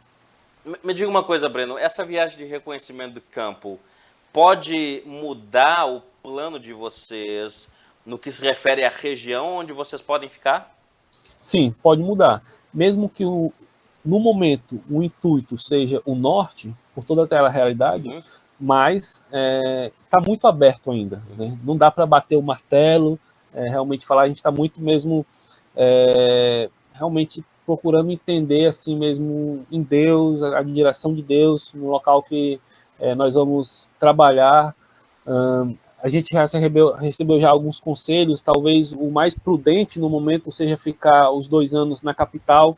Me diga uma coisa, Breno, essa viagem de reconhecimento do campo pode mudar o plano de vocês no que se refere à região onde vocês podem ficar? Sim, pode mudar. Mesmo que no momento o intuito seja o norte, por toda aquela realidade, mas está muito aberto ainda. Né? Não dá para bater o martelo, realmente falar, a gente está muito mesmo realmente procurando entender assim mesmo em Deus, a direção de Deus, no local que nós vamos trabalhar. A gente já recebeu já alguns conselhos, talvez o mais prudente no momento seja ficar os 2 anos na capital,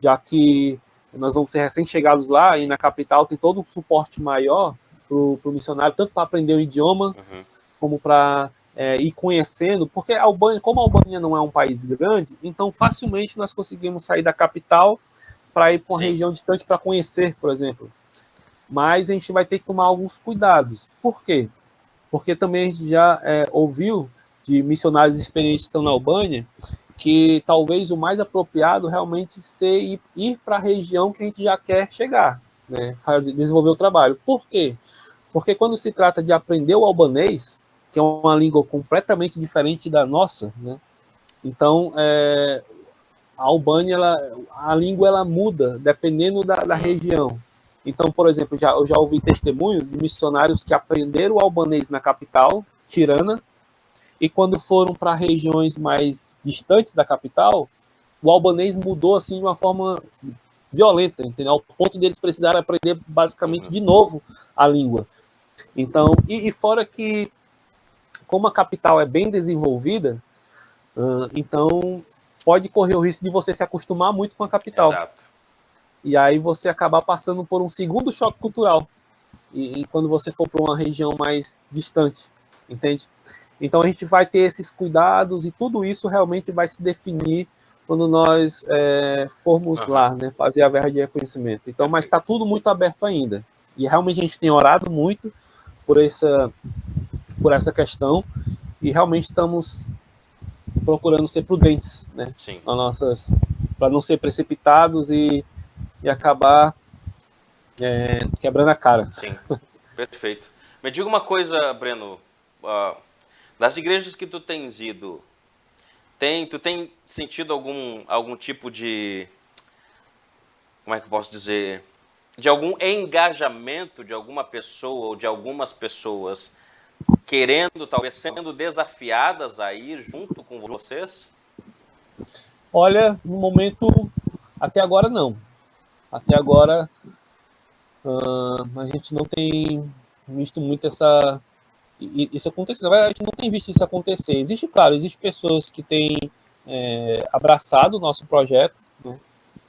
já que nós vamos ser recém-chegados lá e na capital tem todo um suporte maior para o missionário, tanto para aprender o idioma, como para ir conhecendo, porque como a Albânia não é um país grande, então facilmente nós conseguimos sair da capital para ir para uma região distante para conhecer, por exemplo. Mas a gente vai ter que tomar alguns cuidados. Por quê? Porque também a gente já ouviu de missionários experientes que estão na Albânia que talvez o mais apropriado realmente ser ir para a região que a gente já quer chegar, né? Desenvolver o trabalho. Por quê? Porque quando se trata de aprender o albanês, que é uma língua completamente diferente da nossa, né? Então, a Albânia, a língua ela muda dependendo da região. Então, por exemplo, eu já ouvi testemunhos de missionários que aprenderam o albanês na capital, Tirana, e quando foram para regiões mais distantes da capital, o albanês mudou assim de uma forma violenta, entendeu? Ao ponto deles precisarem aprender basicamente de novo a língua. Então, e fora que, como a capital é bem desenvolvida, então pode correr o risco de você se acostumar muito com a capital. Exato. E aí você acabar passando por um segundo choque cultural. E quando você for para uma região mais distante, entende? Então a gente vai ter esses cuidados e tudo isso realmente vai se definir quando nós formos lá, né, fazer a verba de reconhecimento. Então, mas está tudo muito aberto ainda. E realmente a gente tem orado muito por essa questão e realmente estamos procurando ser prudentes, né? Sim. Para não ser precipitados e acabar quebrando a cara. Sim, perfeito. Me diga uma coisa, Breno, das igrejas que tu tens ido, tu tem sentido algum tipo de, como é que eu posso dizer, de algum engajamento de alguma pessoa ou de algumas pessoas querendo, talvez sendo desafiadas a ir junto com vocês? Olha, no momento, até agora não. Até agora a gente não tem visto muito isso acontecer. Na verdade, a gente não tem visto isso acontecer. Existe pessoas que têm abraçado o nosso projeto, né,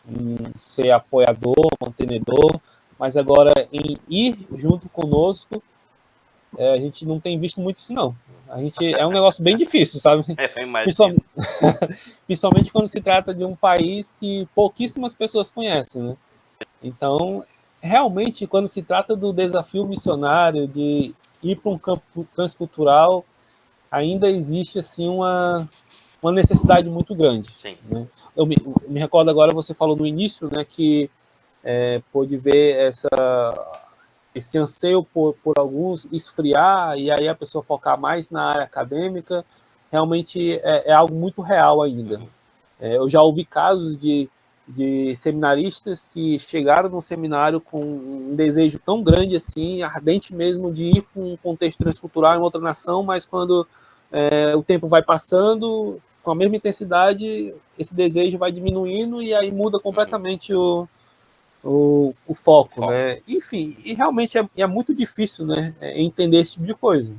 em ser apoiador, mantenedor, mas agora em ir junto conosco, a gente não tem visto muito isso, não. É um negócio bem difícil, sabe? Principalmente quando se trata de um país que pouquíssimas pessoas conhecem, né? Então, realmente, quando se trata do desafio missionário, de ir para um campo transcultural, ainda existe assim uma necessidade muito grande. Sim. Né? Eu me recordo agora, você falou no início, né, que pôde ver esse anseio por alguns esfriar e aí a pessoa focar mais na área acadêmica. Realmente é algo muito real ainda. Eu já ouvi casos de seminaristas que chegaram no seminário com um desejo tão grande assim, ardente mesmo, de ir para um contexto transcultural em outra nação, mas quando o tempo vai passando, com a mesma intensidade, esse desejo vai diminuindo e aí muda completamente o foco, né? Enfim, e realmente é muito difícil, né, entender esse tipo de coisa.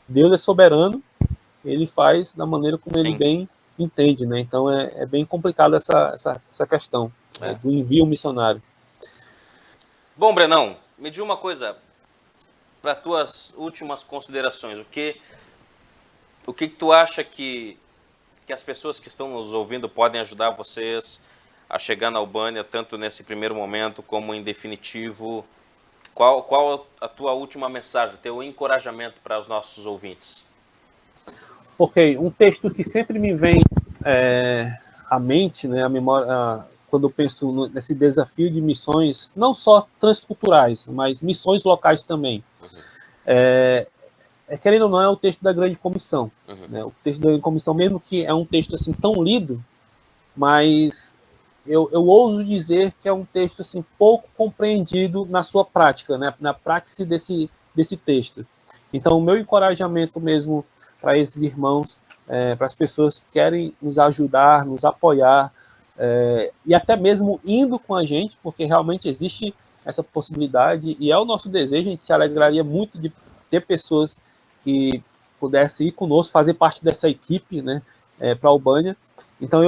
Deus é soberano, ele faz da maneira como ele bem entende, né? Então é bem complicado essa questão do envio missionário. Bom, Brenão, me diz uma coisa, para tuas últimas considerações, o que tu acha que as pessoas que estão nos ouvindo podem ajudar vocês a chegar na Albânia, tanto nesse primeiro momento como em definitivo? Qual a tua última mensagem, teu encorajamento para os nossos ouvintes? Ok, um texto que sempre me vem à mente, né, à memória, quando eu penso nesse desafio de missões, não só transculturais, mas missões locais também. Querendo ou não, é o texto da Grande Comissão. Né? O texto da Grande Comissão, mesmo que é um texto assim tão lido, mas eu ouso dizer que é um texto assim pouco compreendido na sua prática, né? Na praxis desse texto. Então, o meu encorajamento mesmo para esses irmãos, para as pessoas que querem nos ajudar, nos apoiar, e até mesmo indo com a gente, porque realmente existe essa possibilidade, e é o nosso desejo, a gente se alegraria muito de ter pessoas que pudessem ir conosco, fazer parte dessa equipe, né, para a Albânia. Então,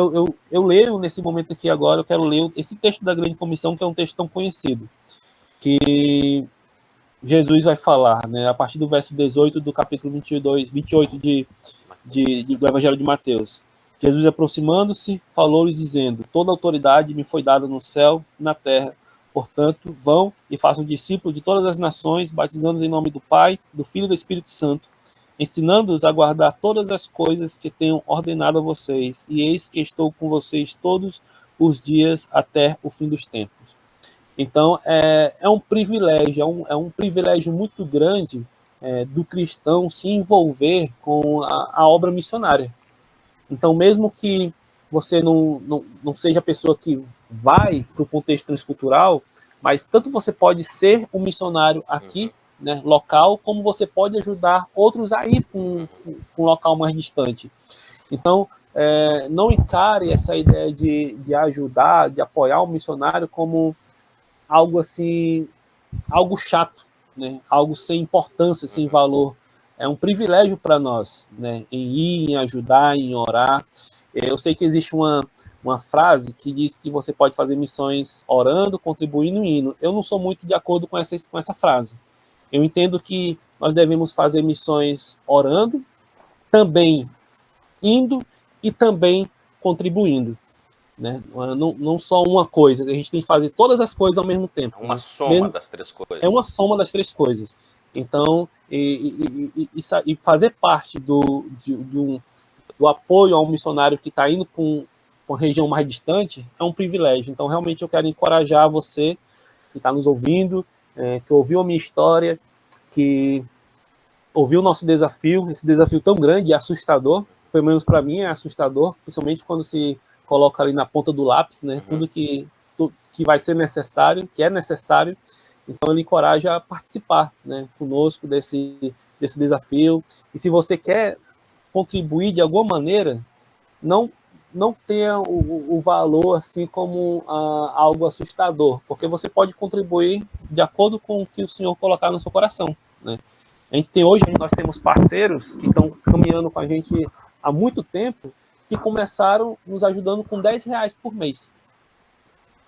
eu leio nesse momento aqui agora, eu quero ler esse texto da Grande Comissão, que é um texto tão conhecido, que Jesus vai falar, né, a partir do verso 18 do capítulo 28 do Evangelho de Mateus. Jesus, aproximando-se, falou-lhes dizendo: toda autoridade me foi dada no céu e na terra. Portanto, vão e façam discípulos de todas as nações, batizando-os em nome do Pai, do Filho e do Espírito Santo, ensinando-os a guardar todas as coisas que tenho ordenado a vocês, e eis que estou com vocês todos os dias até o fim dos tempos. Então, é um privilégio, é um privilégio muito grande do cristão se envolver com a obra missionária. Então, mesmo que você não seja a pessoa que vai para o contexto transcultural, mas tanto você pode ser um missionário aqui, né, local, como você pode ajudar outros a ir para um local mais distante. Então, não encare essa ideia de ajudar, de apoiar o missionário como algo assim, algo chato, né? Algo sem importância, sem valor. É um privilégio para nós, né? Em ir, em ajudar, em orar. Eu sei que existe uma frase que diz que você pode fazer missões orando, contribuindo e indo. Eu não sou muito de acordo com essa frase. Eu entendo que nós devemos fazer missões orando, também indo e também contribuindo. Né? Não só uma coisa, a gente tem que fazer todas as coisas ao mesmo tempo. É uma né? soma das três coisas. É uma soma das três coisas. Então, e fazer parte do apoio a um missionário que está indo para uma região mais distante é um privilégio. Então, realmente, eu quero encorajar você que está nos ouvindo, que ouviu a minha história, que ouviu o nosso desafio, esse desafio tão grande e assustador, pelo menos para mim é assustador, principalmente quando se coloca ali na ponta do lápis, né? Tudo que vai ser necessário, que é necessário. Então, ele encoraja a participar, né, conosco desse desafio. E se você quer contribuir de alguma maneira, não tenha o valor assim como algo assustador, porque você pode contribuir de acordo com o que o Senhor colocar no seu coração, né? Nós temos parceiros que estão caminhando com a gente há muito tempo, que começaram nos ajudando com R$10 por mês.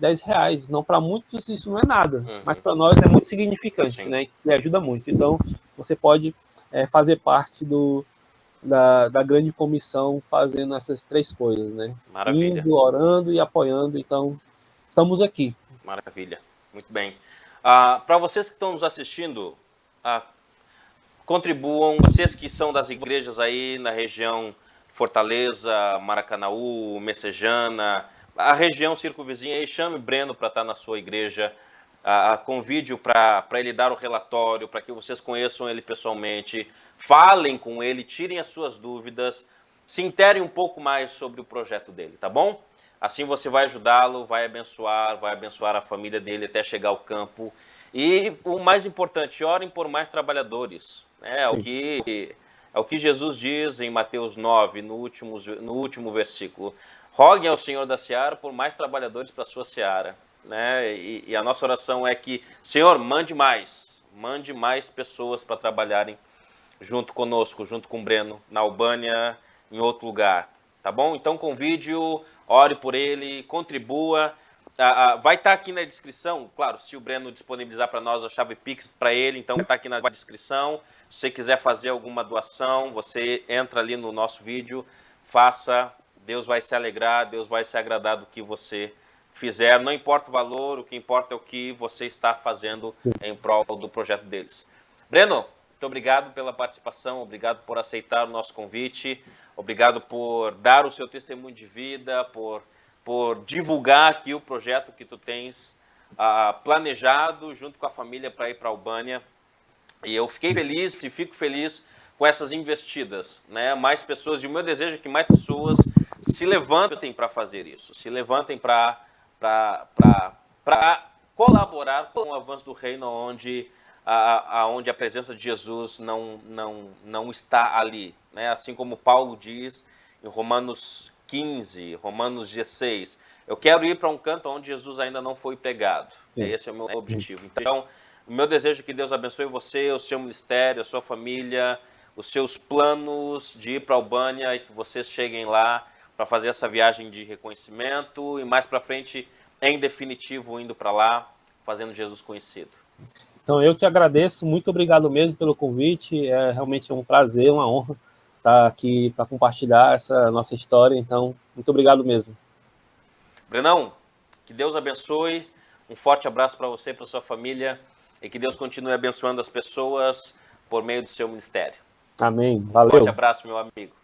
R$10. Não, para muitos isso não é nada, mas para nós é muito significante, né? E ajuda muito. Então, você pode fazer parte da grande comissão fazendo essas três coisas, né? Maravilha. Indo, orando e apoiando. Então, estamos aqui. Maravilha. Muito bem. Para vocês que estão nos assistindo, contribuam, vocês que são das igrejas aí na região Fortaleza, Maracanaú, Messejana, a região circunvizinha aí, chame Breno para estar na sua igreja, convide-o para ele dar o relatório, para que vocês conheçam ele pessoalmente, falem com ele, tirem as suas dúvidas, se interem um pouco mais sobre o projeto dele, tá bom? Assim você vai ajudá-lo, vai abençoar a família dele até chegar ao campo. E o mais importante, orem por mais trabalhadores. É o que Jesus diz em Mateus 9, no último versículo. Roguem ao Senhor da Seara por mais trabalhadores para a sua seara. Né? E a nossa oração é que, Senhor, mande mais pessoas para trabalharem junto conosco, junto com o Breno, na Albânia, em outro lugar. Tá bom? Então convide-o, ore por ele, contribua. Vai estar aqui na descrição, claro, se o Breno disponibilizar para nós a chave Pix para ele, então vai estar aqui na descrição. Se você quiser fazer alguma doação, você entra ali no nosso vídeo, faça, Deus vai se alegrar, Deus vai se agradar do que você fizer, não importa o valor, o que importa é o que você está fazendo em prol do projeto deles. Breno, muito obrigado pela participação, obrigado por aceitar o nosso convite, obrigado por dar o seu testemunho de vida, por divulgar aqui o projeto que tu tens planejado junto com a família para ir para a Albânia. E eu fiquei feliz e fico feliz com essas investidas, né? Mais pessoas, e o meu desejo é que mais pessoas se levantem para fazer isso, se levantem para colaborar com o avanço do reino onde a presença de Jesus não está ali, né? Assim como Paulo diz em Romanos 15, Romanos 16, eu quero ir para um canto onde Jesus ainda não foi pregado. Esse é o meu objetivo. Então, o meu desejo é que Deus abençoe você, o seu ministério, a sua família, os seus planos de ir para a Albânia e que vocês cheguem lá para fazer essa viagem de reconhecimento e mais para frente, em definitivo, indo para lá, fazendo Jesus conhecido. Então, eu te agradeço, muito obrigado mesmo pelo convite, é realmente um prazer, uma honra estar aqui para compartilhar essa nossa história, então, muito obrigado mesmo. Brenão, que Deus abençoe, um forte abraço para você e para sua família, e que Deus continue abençoando as pessoas por meio do seu ministério. Amém, valeu. Um forte abraço, meu amigo.